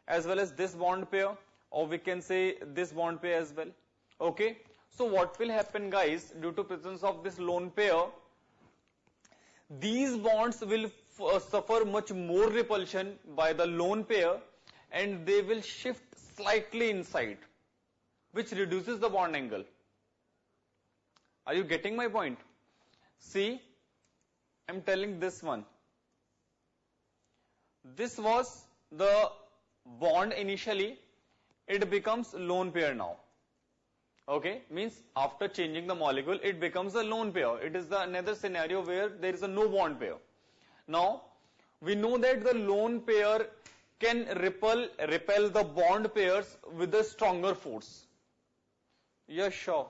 as well as this bond pair, or we can say this bond pair as well. Okay. So what will happen, guys, due to presence of this lone pair, these bonds will suffer much more repulsion by the lone pair and they will shift slightly inside, which reduces the bond angle. Are you getting my point? See, I'm telling this one. This was the bond initially, it becomes lone pair now. Okay, means after changing the molecule, it becomes a lone pair. It is the another scenario where there is a no bond pair. Now, we know that the lone pair can repel the bond pairs with a stronger force. Yes, sure.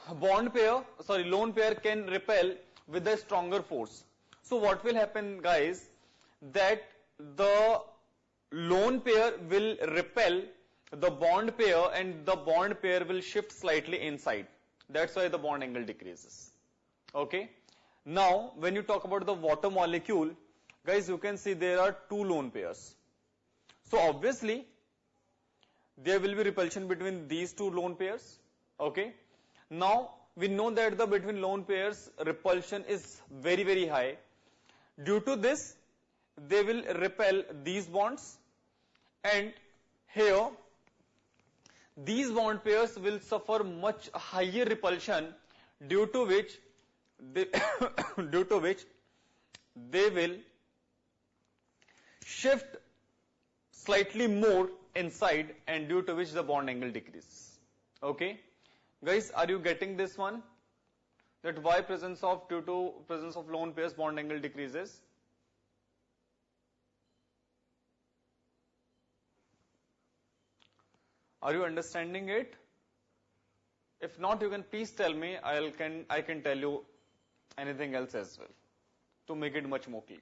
Lone pair can repel with a stronger force. So what will happen, guys, that the lone pair will repel the bond pair and the bond pair will shift slightly inside. That's why the bond angle decreases. Okay. Now, when you talk about the water molecule, guys, you can see there are two lone pairs. So obviously, there will be repulsion between these two lone pairs. Okay. Now, we know that the between lone pairs repulsion is very, very high. Due to this, they will repel these bonds, and here these bond pairs will suffer much higher repulsion, due to which they due to which they will shift slightly more inside, and due to which the bond angle decreases. Okay, guys, are you getting this one? That why due to presence of lone pairs bond angle decreases? Are you understanding it? If not, you can please tell me. I can tell you anything else as well to make it much more clear.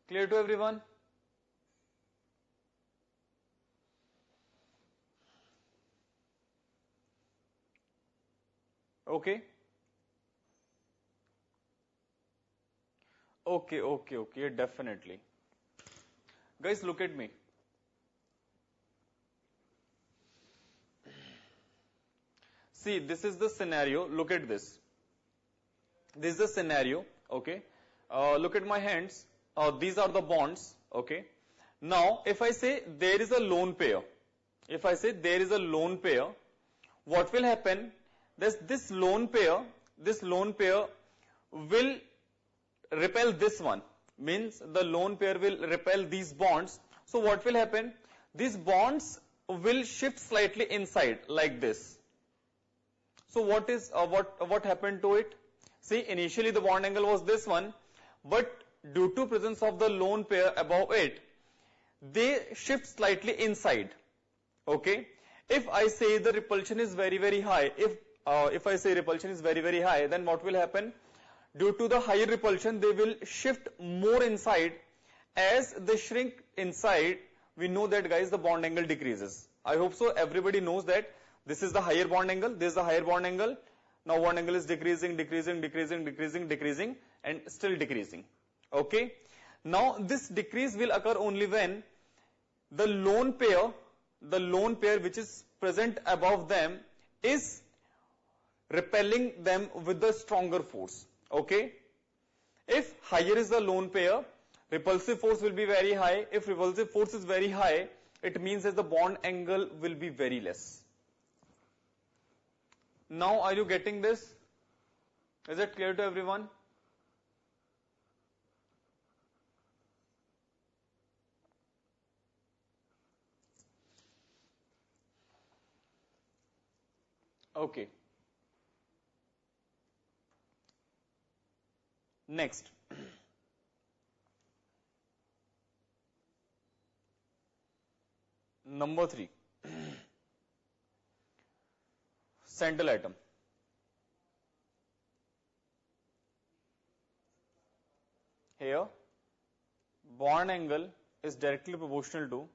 Clear to everyone? Okay. Okay, definitely. Guys, look at me. See, this is the scenario. Look at this. This is the scenario. Okay. Look at my hands. These are the bonds. Okay. Now, if I say there is a lone pair, what will happen? This lone pair will repel this one. Means the lone pair will repel these bonds. So what will happen? These bonds will shift slightly inside like this. So what happened to it? See, initially the bond angle was this one, but due to presence of the lone pair above it, they shift slightly inside. Okay. If I say the repulsion is very, very high, if I say repulsion is very, very high, then what will happen? Due to the higher repulsion, they will shift more inside. As they shrink inside, we know that, guys, the bond angle decreases. I hope so. Everybody knows that this is the higher bond angle. This is the higher bond angle. Now bond angle is decreasing, and still decreasing. Okay. Now this decrease will occur only when the lone pair which is present above them is repelling them with the stronger force. Okay. If higher is the lone pair, repulsive force will be very high. If repulsive force is very high, it means that the bond angle will be very less. Now, are you getting this? Is it clear to everyone? Okay. Next. Number 3. Central atom. Here, bond angle is directly proportional to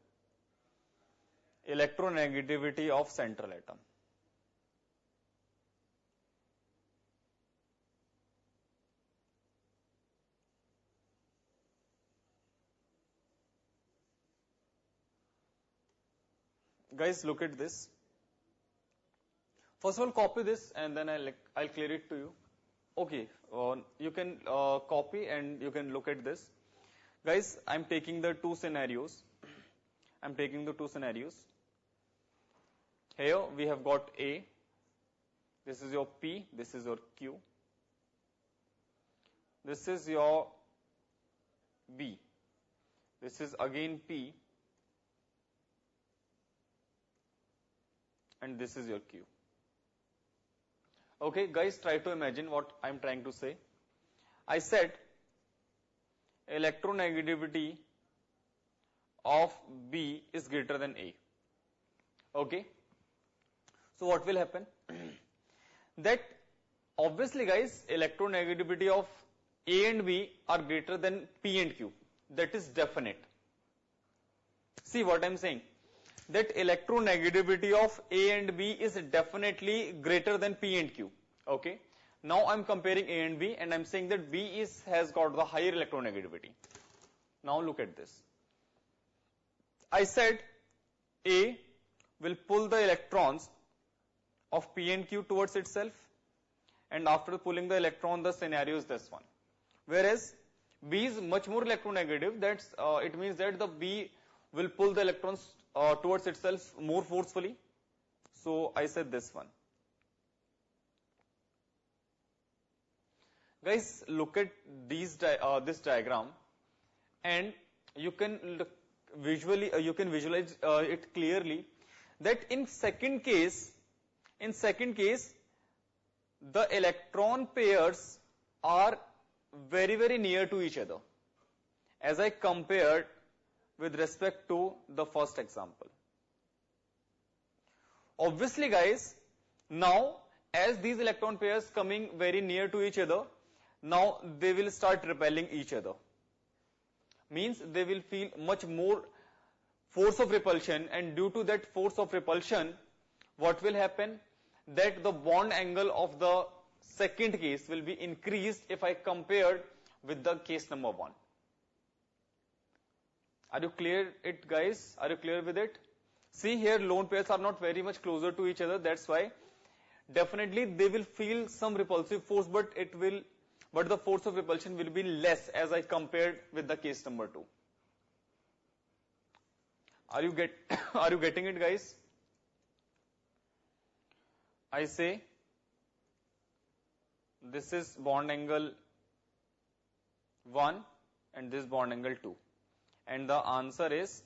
electronegativity of central atom. Guys, look at this. First of all, copy this and then I'll clear it to you. Okay, you can copy and you can look at this. Guys, I'm taking the two scenarios. Here we have got A. This is your P. This is your Q. This is your B. This is again P. And this is your Q. Okay, guys, try to imagine what I'm trying to say. I said electronegativity of B is greater than A. Okay. So what will happen? That obviously, guys, electronegativity of A and B are greater than P and Q. That is definite. See what I'm saying? That electronegativity of A and B is definitely greater than P and Q. Okay. Now I'm comparing A and B and I'm saying that B has got the higher electronegativity. Now look at this. I said A will pull the electrons of P and Q towards itself, and after pulling the electron, the scenario is this one. Whereas B is much more electronegative. It means that the B will pull the electrons towards itself more forcefully. So I said this one. Guys, look at this diagram, and you can visualize it clearly that in second case, the electron pairs are very, very near to each other as I compared with respect to the first example. Obviously, guys, now as these electron pairs coming very near to each other, now they will start repelling each other. Means they will feel much more force of repulsion, and due to that force of repulsion, what will happen? That the bond angle of the second case will be increased if I compared with the case number 1. Are you clear it, guys? Are you clear with it? See here, lone pairs are not very much closer to each other. That's why definitely they will feel some repulsive force, but the force of repulsion will be less as I compared with the case number 2. Are you getting it, guys? I say this is bond angle 1 and this bond angle 2, and the answer is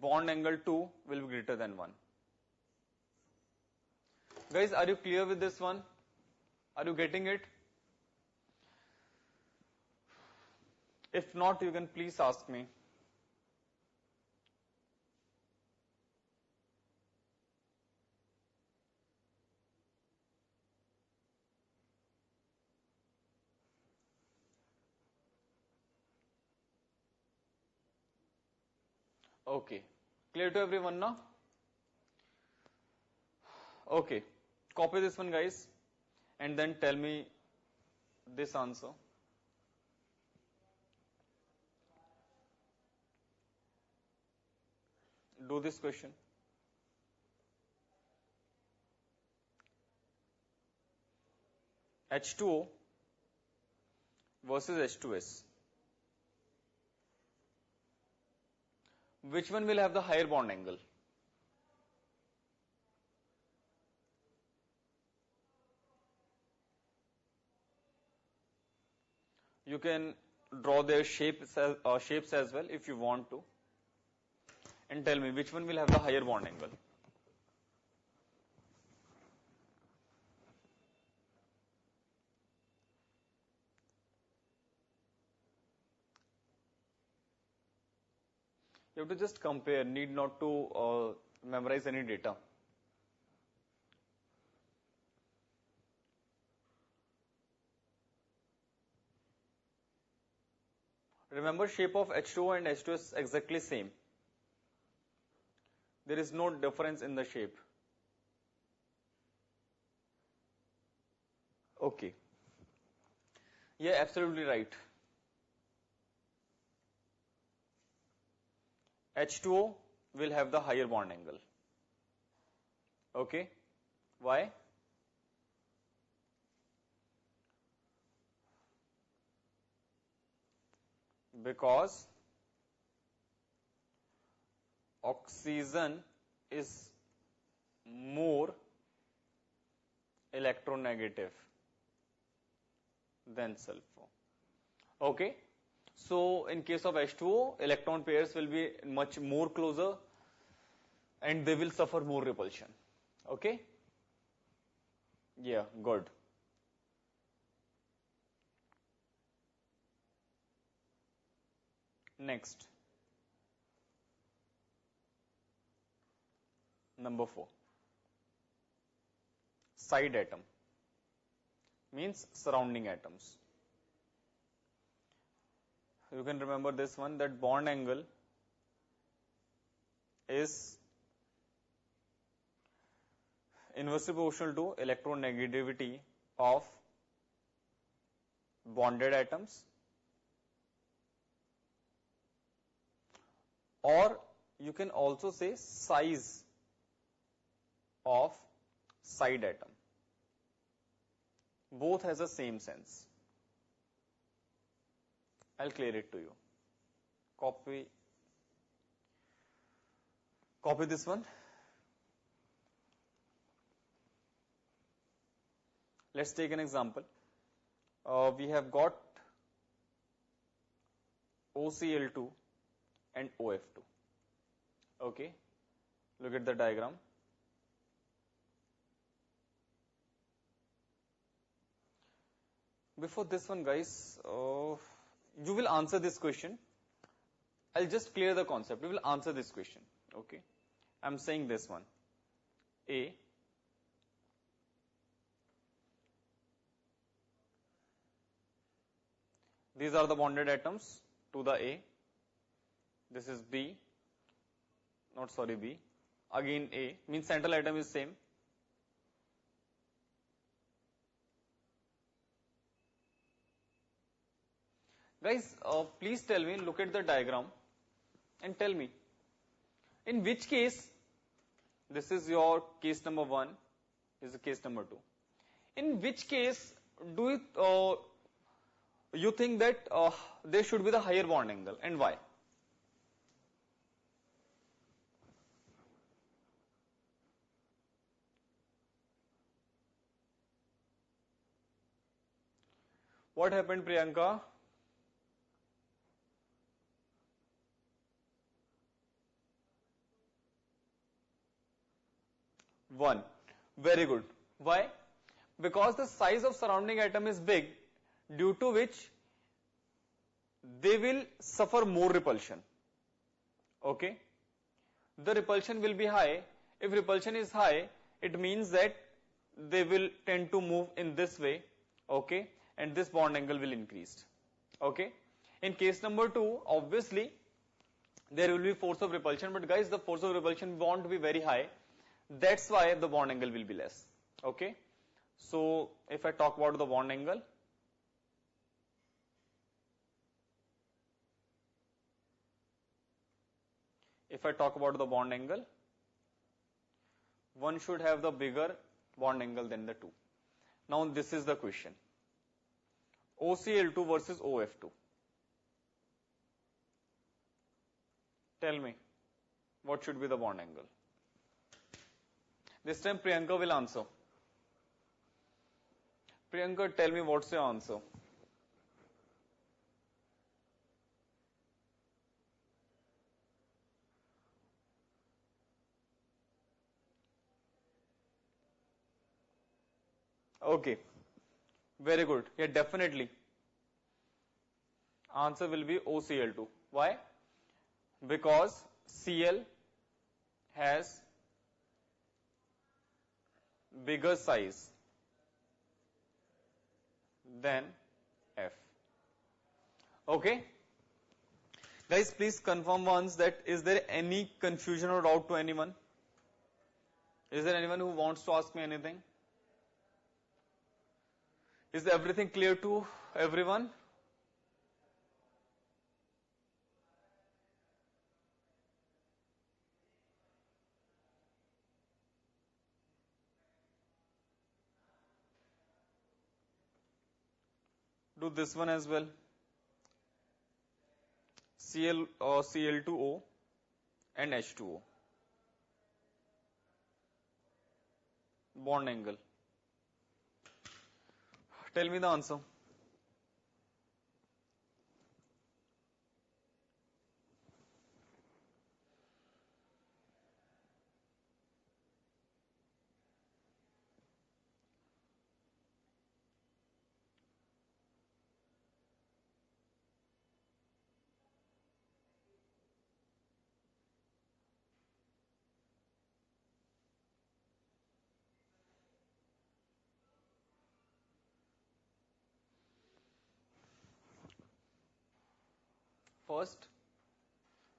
bond angle 2 will be greater than 1. Guys, are you clear with this one? Are you getting it? If not, you can please ask me. Okay, clear to everyone now? Okay, copy this one, guys, and then tell me this answer. Do this question. H2O versus H2S. Which one will have the higher bond angle? You can draw their shapes as well if you want to, and tell me which one will have the higher bond angle. You have to just compare, need not to memorize any data. Remember, shape of H2O and H2O is exactly same. There is no difference in the shape. Okay. Yeah, absolutely right. H2O will have the higher bond angle. Okay. Why? Because oxygen is more electronegative than sulfur. Okay. So in case of H2O, electron pairs will be much more closer and they will suffer more repulsion. Okay? Yeah, good. Next. Number 4. Side atom means surrounding atoms. You can remember this one, that bond angle is inversely proportional to electronegativity of bonded atoms, or you can also say size of side atom. Both has the same sense. I'll clear it to you. Copy this one. Let's take an example. We have got OCl2 and OF2. Okay, look at the diagram. Before this one, guys, you will answer this question. I'll just clear the concept. We will answer this question. Okay, I'm saying this one. A. These are the bonded atoms to the A. This is B. Not sorry, B. Again A. Means central atom is same. Guys, please tell me, look at the diagram and tell me, in which case, this is your case number 1, this is case number 2. In which case do you think that there should be the higher bond angle, and why? What happened, Priyanka? One. Very good. Why? Because the size of surrounding atom is big, due to which they will suffer more repulsion. Okay? The repulsion will be high. If repulsion is high, it means that they will tend to move in this way. Okay? And this bond angle will increase. Okay? In case number 2, obviously, there will be force of repulsion, but guys, the force of repulsion won't be very high. That's why the bond angle will be less. Okay? So, if I talk about the bond angle, one should have the bigger bond angle than the 2. Now, this is the question. OCl2 versus OF2. Tell me, what should be the bond angle? This time Priyanka will answer. Priyanka, tell me what's your answer. Okay, very good. Yeah, definitely. Answer will be OCl2. Why? Because Cl has bigger size than F. Okay? Guys, please confirm once that is there any confusion or doubt to anyone? Is there anyone who wants to ask me anything? Is everything clear to everyone? Do this one as well. Cl or Cl2O and H2O. Bond angle. Tell me the answer.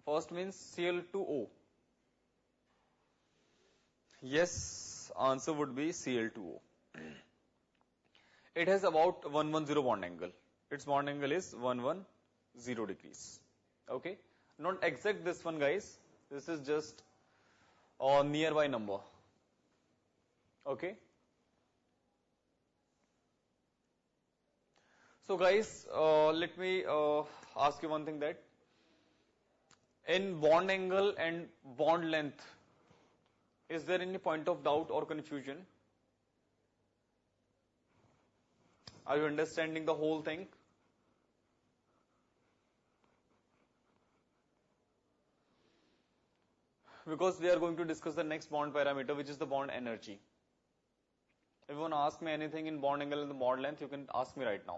First means Cl2O. Yes, answer would be Cl2O. It has about 110 bond angle. Its bond angle is 110 degrees. Okay, not exact this one, guys. This is just a nearby number. Okay. So guys, let me ask you one thing, that in bond angle and bond length, is there any point of doubt or confusion? Are you understanding the whole thing? Because we are going to discuss the next bond parameter, which is the bond energy. If you want to ask me anything in bond angle and the bond length, you can ask me right now.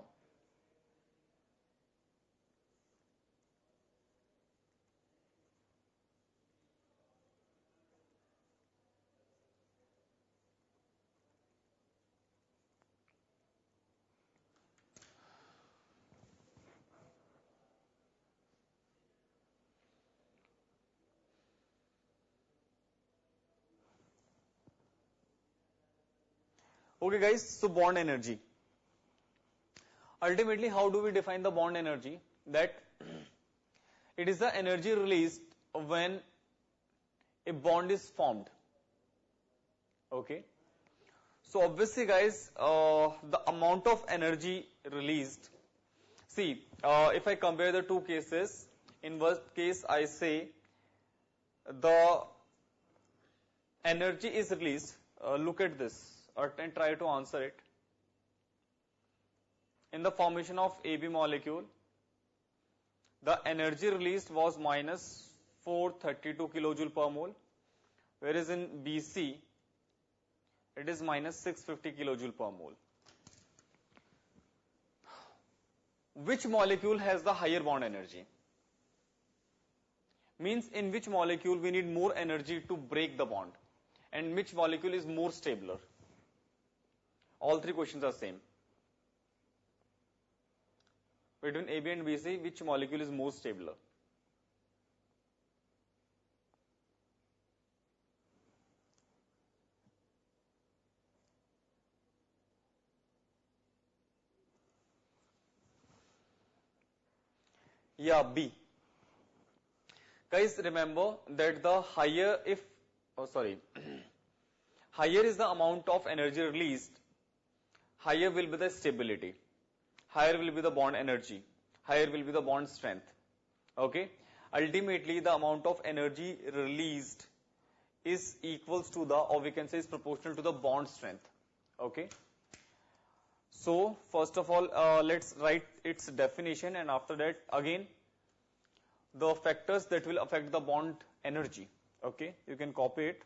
Okay guys, so bond energy. Ultimately, how do we define the bond energy? That it is the energy released when a bond is formed. Okay. So obviously guys, the amount of energy released, see, if I compare the two cases, in first case I say the energy is released, look at this, and try to answer it. In the formation of AB molecule, the energy released was minus 432 kilojoule per mole, whereas in BC, it is minus 650 kilojoule per mole. Which molecule has the higher bond energy? Means in which molecule we need more energy to break the bond, and which molecule is more stabler? All three questions are same. Between AB and BC, which molecule is more stabler? Yeah, B. Guys, remember that the higher higher is the amount of energy released, higher will be the stability, higher will be the bond energy, higher will be the bond strength. Okay. Ultimately, the amount of energy released is equals to the, or we can say is proportional to the bond strength. Okay. So first of all, let's write its definition, and after that again the factors that will affect the bond energy. Okay, you can copy it.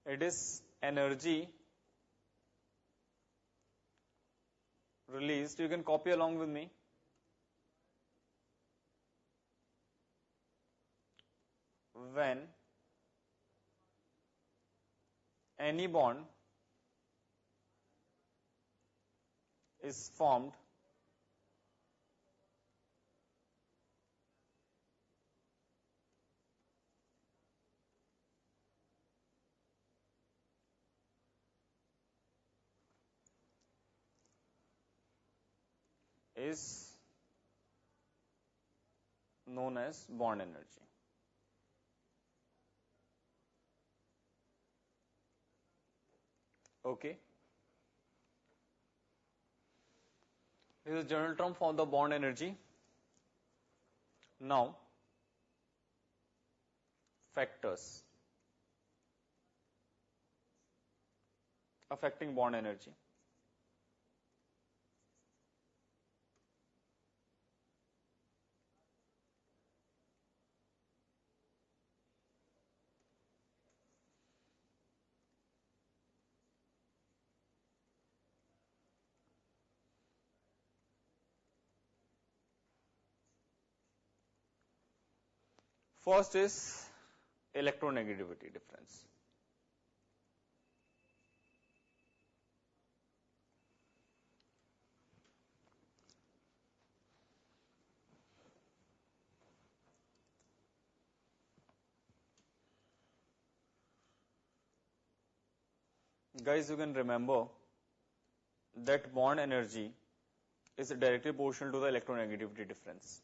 It is energy released. You can copy along with me. When any bond is formed is known as bond energy. Okay. This is a general term for the bond energy. Now, factors affecting bond energy. First is electronegativity difference. Guys, you can remember that bond energy is directly proportional to the electronegativity difference.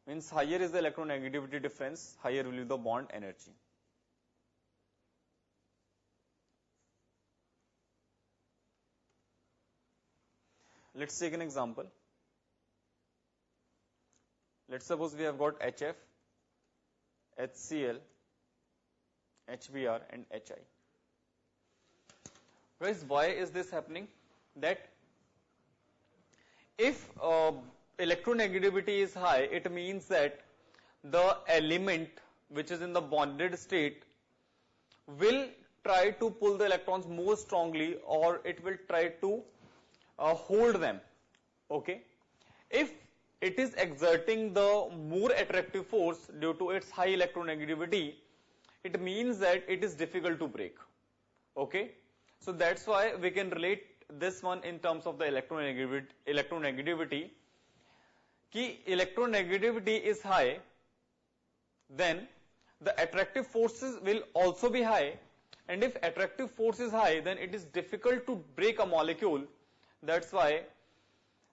Means higher is the electronegativity difference, higher will be the bond energy. Let's take an example. Let's suppose we have got HF, HCl, HBr and HI. Guys, why is this happening? That if electronegativity is high, it means that the element which is in the bonded state will try to pull the electrons more strongly, or it will try to hold them. Okay, if it is exerting the more attractive force due to its high electronegativity, it means that it is difficult to break. Okay, so that's why we can relate this one in terms of the electronegativity. Ki electronegativity is high, then the attractive forces will also be high, and if attractive force is high, then it is difficult to break a molecule. That's why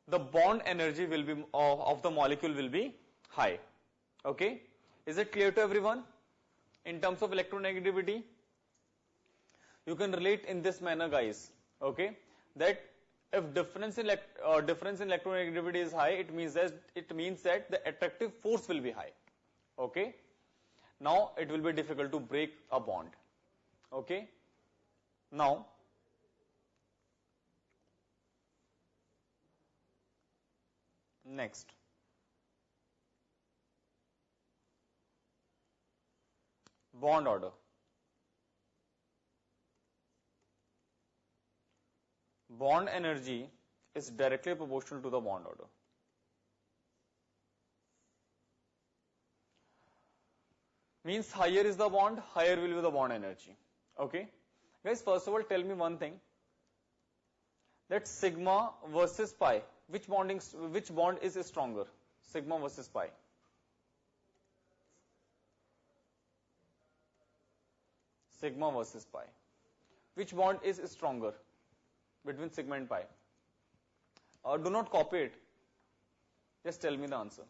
the bond energy will be of the molecule will be high. Okay, is it clear to everyone? In terms of electronegativity, you can relate in this manner, guys. Okay, that if difference in electronegativity is high, it means that the attractive force will be high. Okay, now it will be difficult to break a bond. Okay, now next, bond order. Bond energy is directly proportional to the bond order. Means higher is the bond, higher will be the bond energy. Okay, guys, first of all, tell me one thing, that sigma versus pi, which bond is stronger? Sigma versus pi. Sigma versus pi. Which bond is stronger between sigma and pi? Do not copy it. Just tell me the answer.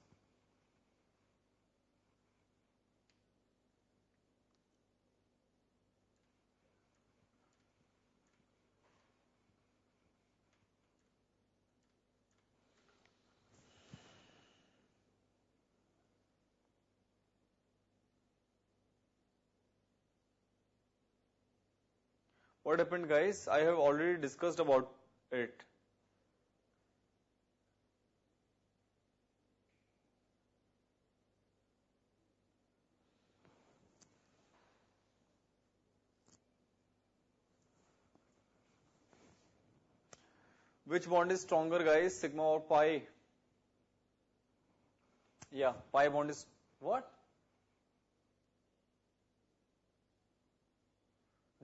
What happened, guys? I have already discussed about it. Which bond is stronger, guys? Sigma or pi? Yeah, pi bond is what?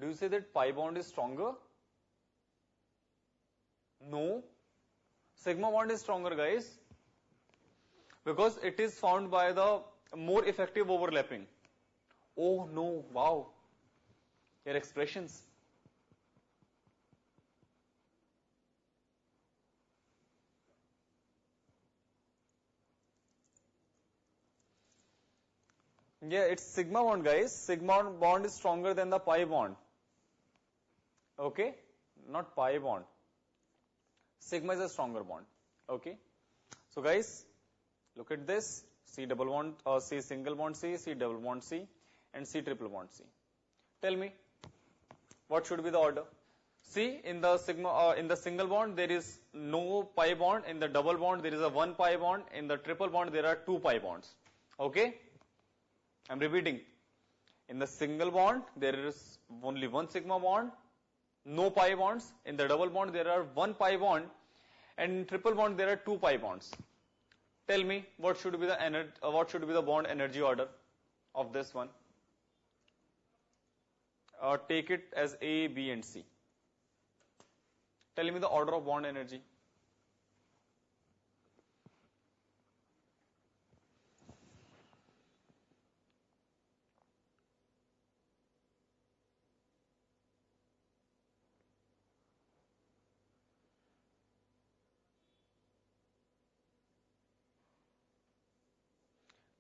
Do you say that pi bond is stronger? No. Sigma bond is stronger, guys, because it is found by the more effective overlapping. Oh no, wow. Your expressions. Yeah, it's sigma bond, guys. Sigma bond is stronger than the pi bond. Okay, not pi bond. Sigma is a stronger bond. Okay, so guys, look at this. C double bond, C single bond C, C double bond C, and C triple bond C. Tell me, what should be the order? See, in the single bond there is no pi bond. In the double bond there is a one pi bond. In the triple bond there are two pi bonds. Okay, I'm repeating. In the single bond there is only one sigma bond, no pi bonds. In the double bond there are one pi bond, and in triple bond there are two pi bonds. Tell me, what should be the bond energy order of this one? Take it as A, B, and C. Tell me the order of bond energy.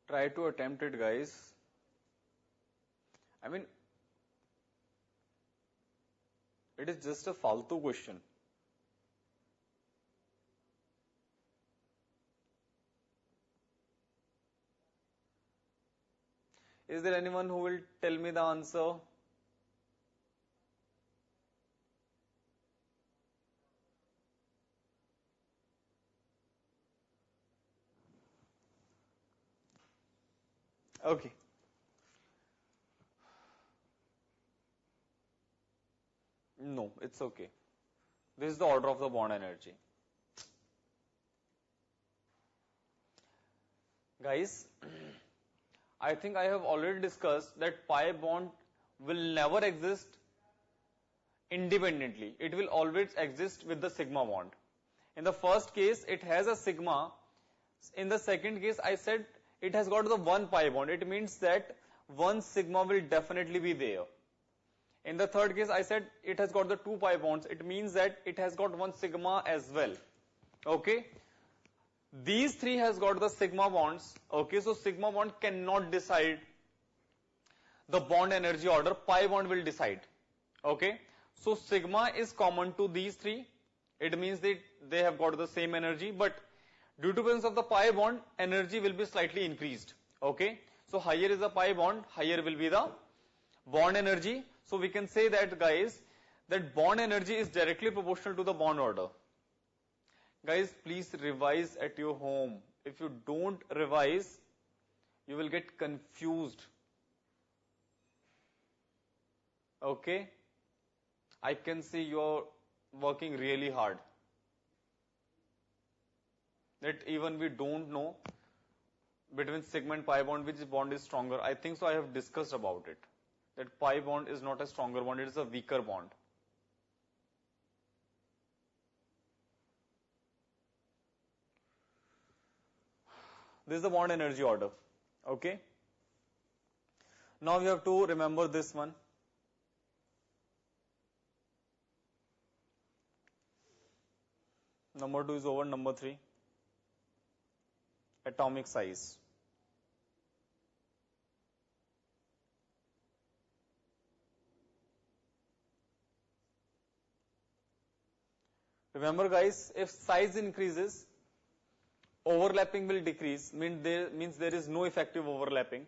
Try to attempt it, guys. I mean, it is just a faltu question. Is there anyone who will tell me the answer? Okay. No, it's okay. This is the order of the bond energy. Guys, I think I have already discussed that pi bond will never exist independently. It will always exist with the sigma bond. In the first case, it has a sigma. In the second case, I said it has got the one pi bond. It means that one sigma will definitely be there. In the third case, I said it has got the two pi bonds. It means that it has got one sigma as well. Okay. These three has got the sigma bonds. Okay. So sigma bond cannot decide the bond energy order. Pi bond will decide. Okay. So sigma is common to these three. It means that they have got the same energy, but due to presence of the pi bond, energy will be slightly increased. Okay. So higher is the pi bond, higher will be the bond energy. So we can say that, guys, that bond energy is directly proportional to the bond order. Guys, please revise at your home. If you don't revise, you will get confused. Okay. I can see you're working really hard. That even we don't know between sigma and pi bond which bond is stronger. I think so I have discussed about it. That pi bond is not a stronger bond, it is a weaker bond. This is the bond energy order. Okay. Now we have to remember this one. Number 2 is over. Number 3, atomic size. Remember, guys, if size increases, overlapping will decrease, means there is no effective overlapping.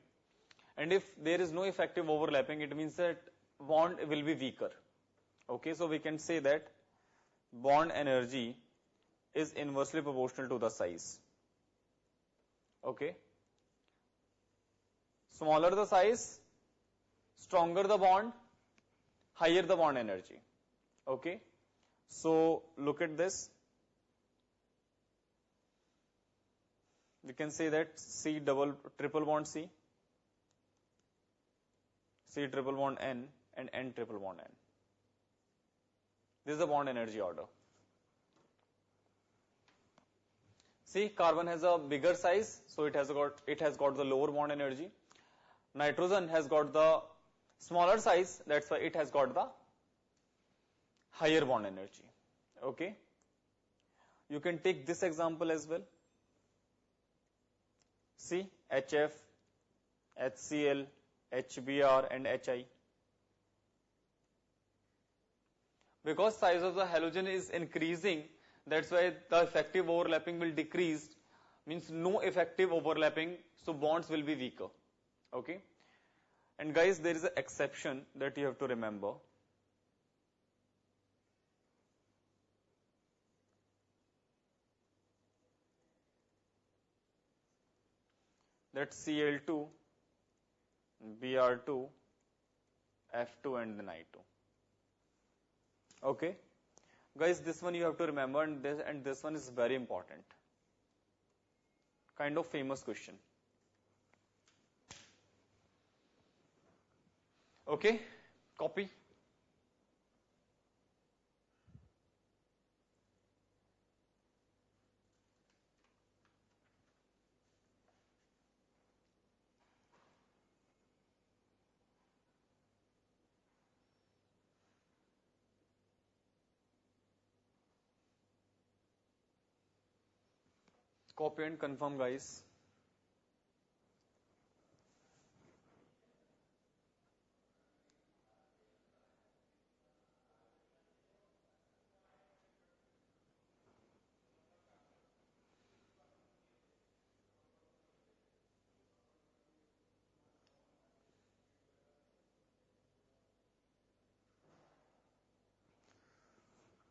And if there is no effective overlapping, it means that bond will be weaker. Okay, so we can say that bond energy is inversely proportional to the size. Okay. Smaller the size, stronger the bond, higher the bond energy. Okay. So look at this. We can say that C triple bond C, C triple bond N, and N triple bond N. This is the bond energy order. See, carbon has a bigger size, so it has got the lower bond energy. Nitrogen has got the smaller size, that's why it has got the higher bond energy. Okay. You can take this example as well. See, HF, HCl, HBr, and HI. Because size of the halogen is increasing, that's why the effective overlapping will decrease, means no effective overlapping, so bonds will be weaker. Okay. And guys, there is an exception that you have to remember. That's Cl2, Br2, F2, and then I2. Okay. Guys, this one you have to remember, and this one is very important. Kind of famous question. Okay, copy. Copy and confirm, guys.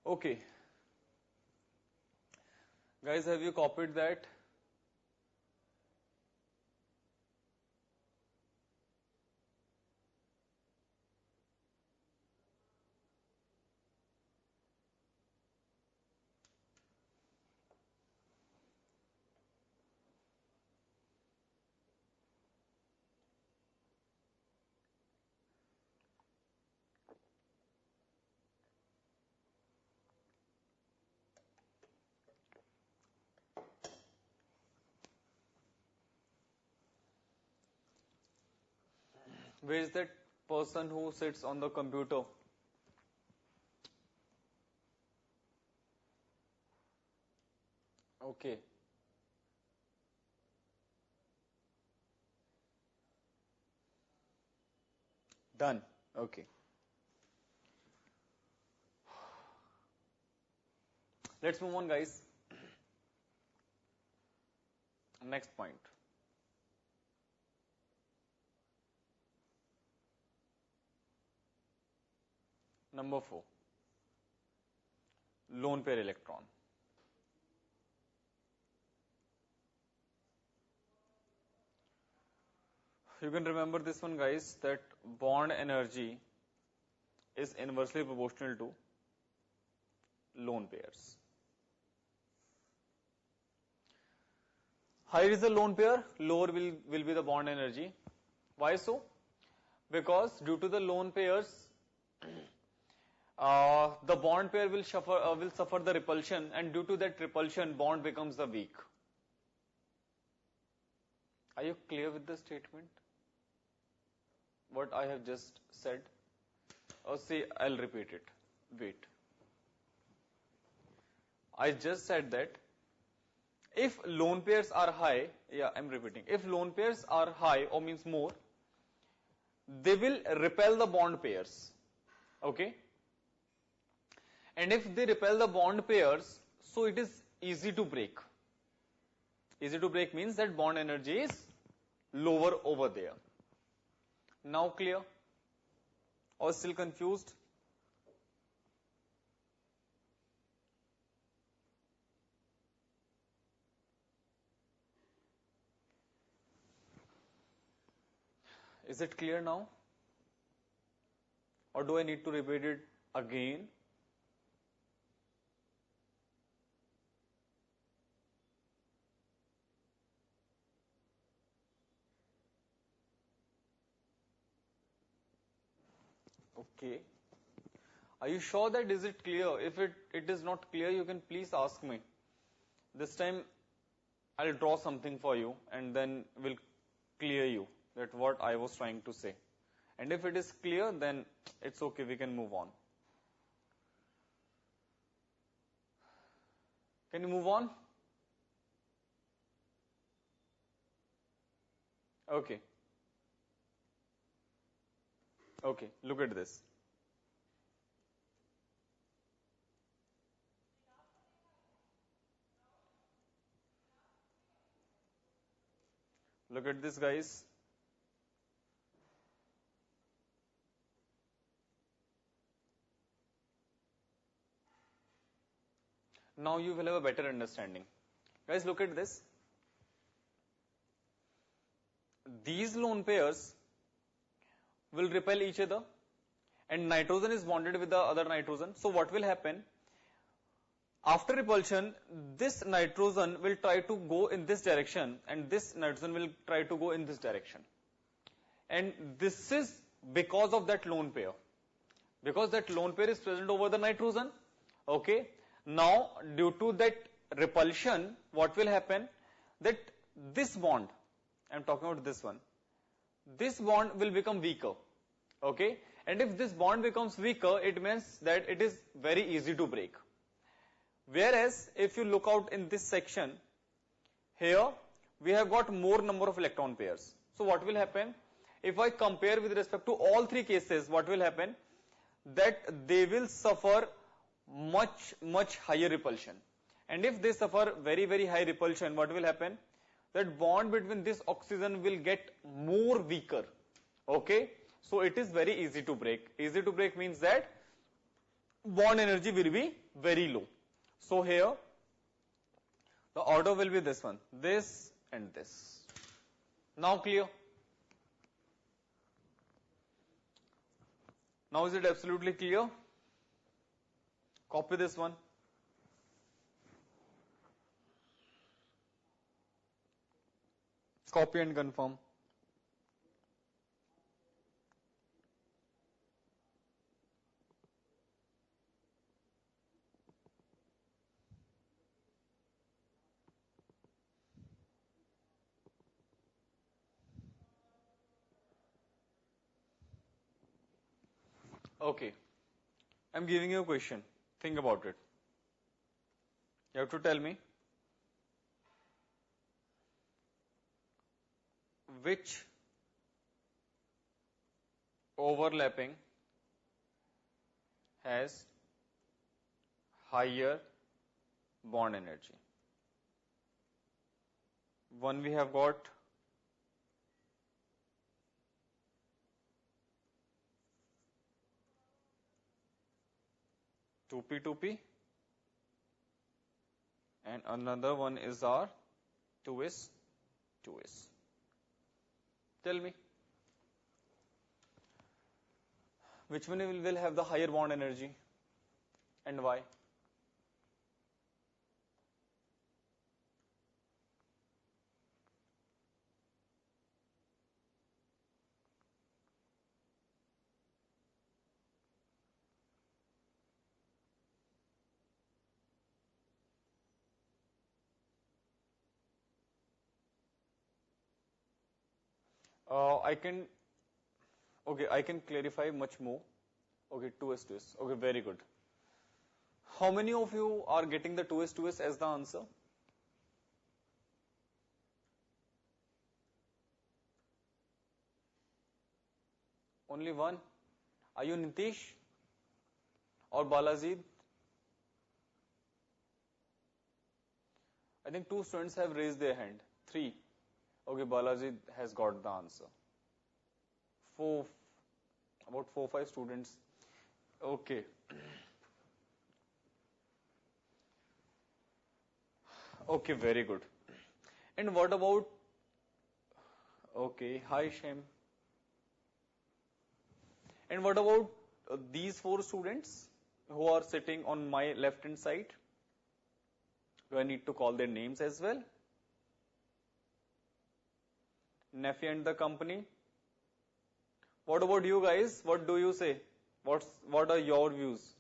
Okay. Guys, have you copied that? Where is that person who sits on the computer? Okay. Done. Okay. Let's move on, guys. Next point. Number 4. Lone pair electron. You can remember this one, guys, that bond energy is inversely proportional to lone pairs. Higher is the lone pair, lower will be the bond energy. Why so? Because due to the lone pairs, the bond pair will suffer the repulsion, and due to that repulsion, bond becomes the weak. Are you clear with the statement? What I have just said? Or see, I'll repeat it. Wait. I just said that if lone pairs are high, I'm repeating. If lone pairs are high or means more, they will repel the bond pairs. Okay? And if they repel the bond pairs, so it is easy to break. Easy to break means that bond energy is lower over there. Now clear? Or still confused? Is it clear now? Or do I need to repeat it again? Okay. Are you sure that is it clear? If it is not clear, you can please ask me. This time I'll draw something for you and then we'll clear you that what I was trying to say. And if it is clear, then it's okay, we can move on. Can you move on? Okay. Okay, look at this. Look at this, guys. Now you will have a better understanding. Guys, look at this. These lone pairs will repel each other, and nitrogen is bonded with the other nitrogen. So what will happen? After repulsion, this nitrogen will try to go in this direction, and this nitrogen will try to go in this direction. And this is because of that lone pair. Because that lone pair is present over the nitrogen. Okay. Now, due to that repulsion, what will happen? That this bond, I'm talking about this one, this bond will become weaker. Okay. And if this bond becomes weaker, it means that it is very easy to break. Whereas, if you look out in this section, here we have got more number of electron pairs. So what will happen? If I compare with respect to all three cases, what will happen? That they will suffer much higher repulsion. And if they suffer very high repulsion, what will happen? That bond between this oxygen will get more weaker. Okay? So it is very easy to break. Easy to break means that bond energy will be very low. So here, the order will be this one, this and this. Now clear? Now is it absolutely clear? Copy this one. Copy and confirm. Okay, I'm giving you a question. Think about it. You have to tell me which overlapping has higher bond energy. One we have got 2p and another one is our 2s. Tell me which one will have the higher bond energy and why? I can clarify much more. Okay, 2s. Okay, very good. How many of you are getting the 2s as the answer? Only one. Are you Nitish or Balaji? I think two students have raised their hand. Three. Okay, Balaji has got the answer. About 4-5 students. Okay. Okay, very good. And what about, okay, hi Shem. And what about these 4 students who are sitting on my left hand side? Do I need to call their names as well? Neffy and the company. What about you guys? What do you say? What are your views?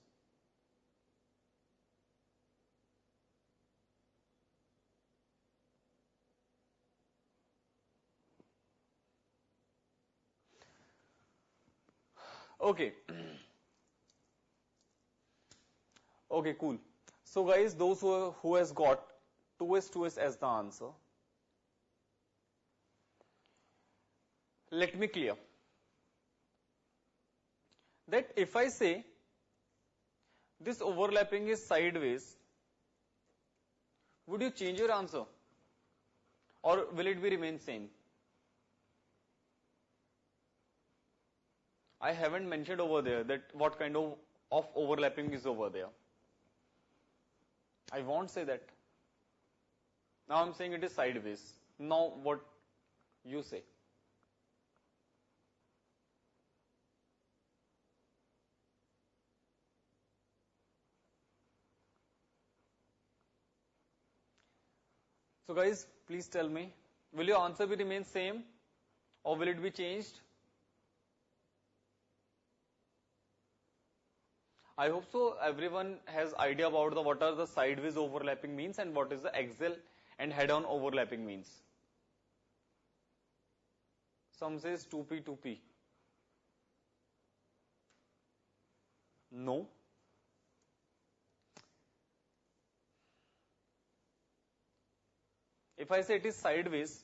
Okay. Okay, cool. So guys, those who has got 2s as the answer, let me clear that if I say this overlapping is sideways, would you change your answer or will it be remain same? I haven't mentioned over there that what kind of overlapping is over there. I won't say that. Now I'm saying it is sideways. Now what you say? So guys, please tell me, will your answer be remain same or will it be changed? I hope so everyone has idea about what are the sideways overlapping means and what is the axial and head-on overlapping means. Some says 2p. No. If I say it is sideways,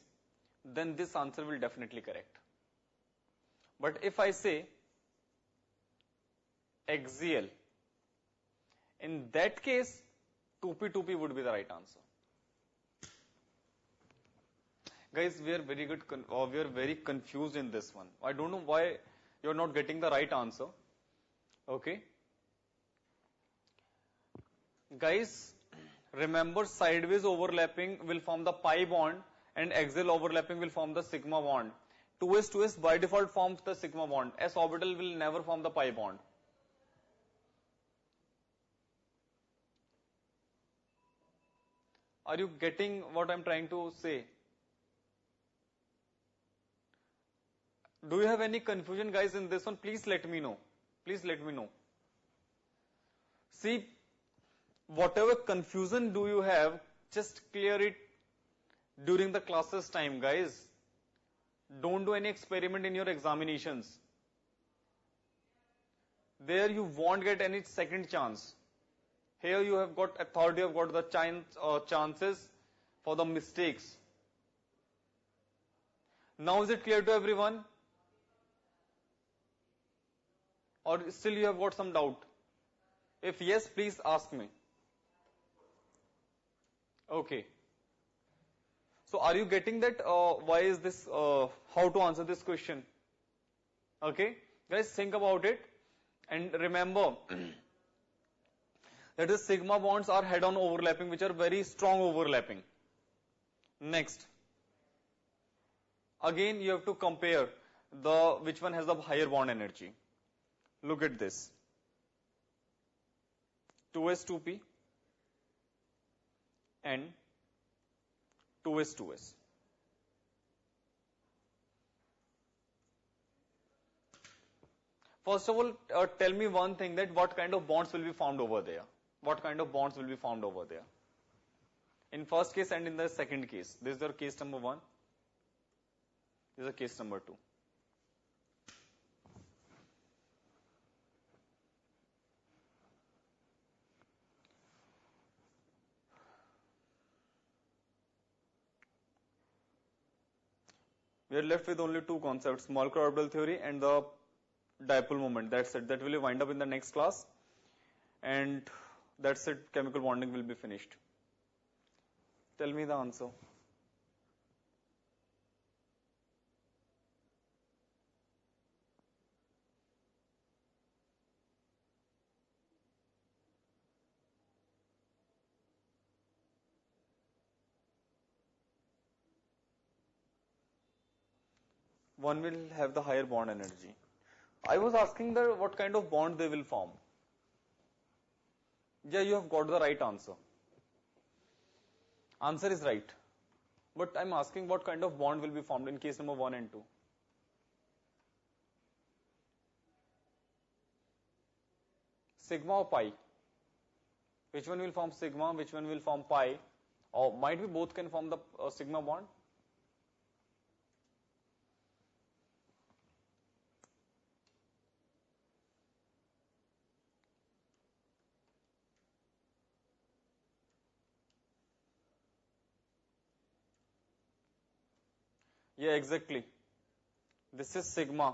then this answer will definitely correct. But if I say axial, in that case, 2p would be the right answer. Guys, we are very confused in this one. I don't know why you're not getting the right answer. Okay. Guys, remember sideways overlapping will form the pi bond and axial overlapping will form the sigma bond. 2s by default forms the sigma bond. S orbital will never form the pi bond. Are you getting what I'm trying to say? Do you have any confusion guys in this one? Please let me know. See, whatever confusion do you have, just clear it during the classes time guys. Don't do any experiment in your examinations. There you won't get any second chance. Here you have got a third, you have got the chances for the mistakes. Now is it clear to everyone? Or still you have got some doubt? If yes, please ask me. Okay. So are you getting that? Why is this? How to answer this question? Okay, guys, think about it and remember that the sigma bonds are head-on overlapping, which are very strong overlapping. Next, again you have to compare which one has the higher bond energy. Look at this. 2s2p and 2s2s. First of all, tell me one thing, that what kind of bonds will be found over there? What kind of bonds will be found over there? In first case and in the second case. This is the case number 1. This is the case number 2. We are left with only two concepts, molecular orbital theory and the dipole moment. That's it. That will wind up in the next class. And that's it. Chemical bonding will be finished. Tell me the answer. One will have the higher bond energy. I was asking what kind of bond they will form. Yeah, you have got the right answer. Answer is right. But I'm asking what kind of bond will be formed in case number 1 and 2. Sigma or pi? Which one will form sigma? Which one will form pi? Or might be both can form the sigma bond? Yeah, exactly. This is sigma.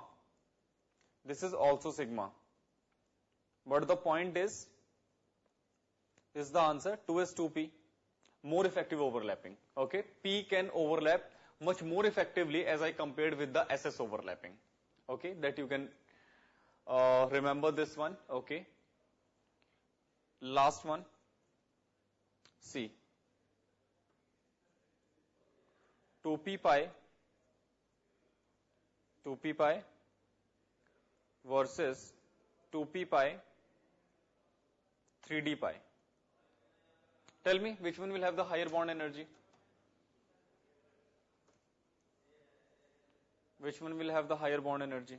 This is also sigma. But the point is the answer 2s2p. More effective overlapping. Okay, P can overlap much more effectively as I compared with the SS overlapping. Okay, that you can remember this one. Okay, last one. See, 2p pi versus 2p pi 3d pi. Tell me which one will have the higher bond energy? Which one will have the higher bond energy?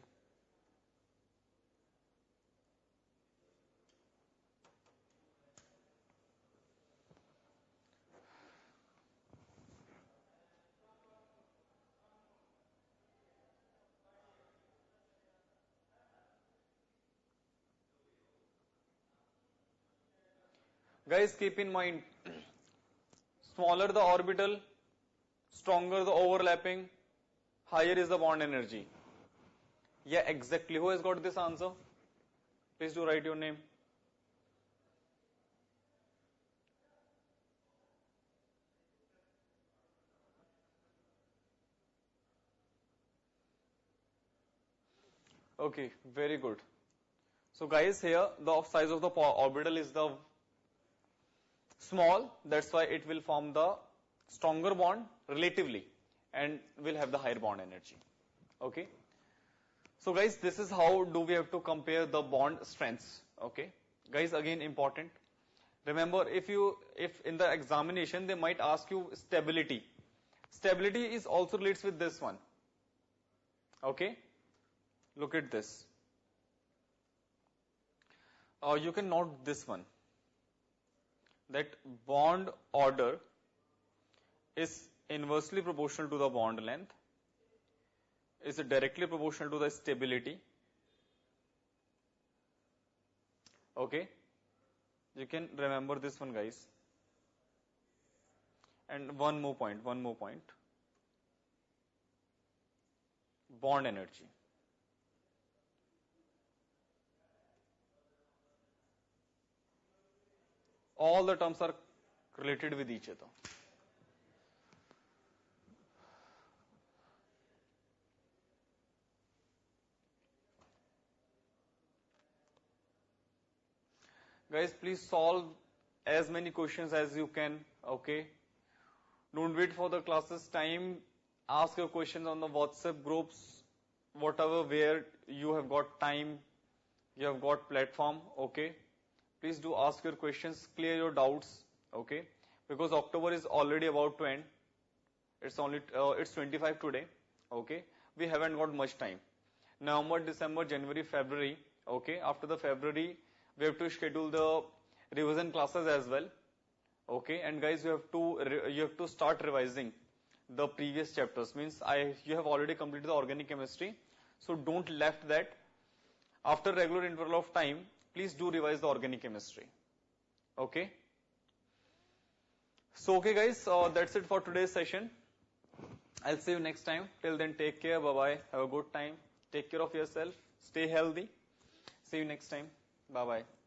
Guys, keep in mind, smaller the orbital, stronger the overlapping, higher is the bond energy. Yeah, exactly. Who has got this answer? Please do write your name. Okay, very good. So guys, here the size of the orbital is the small, that's why it will form the stronger bond relatively and will have the higher bond energy. Okay. So guys, this is how do we have to compare the bond strengths. Okay. Guys, again important. Remember, if in the examination they might ask you stability. Stability is also relates with this one. Okay. Look at this. You can note this one, that bond order is inversely proportional to the bond length, is directly proportional to the stability, Okay, you can remember this one, guys. And one more point, bond energy. All the terms are related with each other. Guys, please solve as many questions as you can, okay? Don't wait for the classes time. Ask your questions on the WhatsApp groups, whatever, where you have got time, you have got platform, okay? Please do ask your questions, clear your doubts, okay? Because October is already about to end. It's 25 today, okay? We haven't got much time. November, December, January, February, okay? After the February, we have to schedule the revision classes as well, okay? And guys, you have to start revising the previous chapters. Means you have already completed the organic chemistry, so don't left that. After regular interval of time, please do revise the organic chemistry, okay? So okay guys, that's it for today's session. I'll see you next time. Till then, take care. Bye bye. Have a good time. Take care of yourself. Stay healthy. See you next time. Bye bye.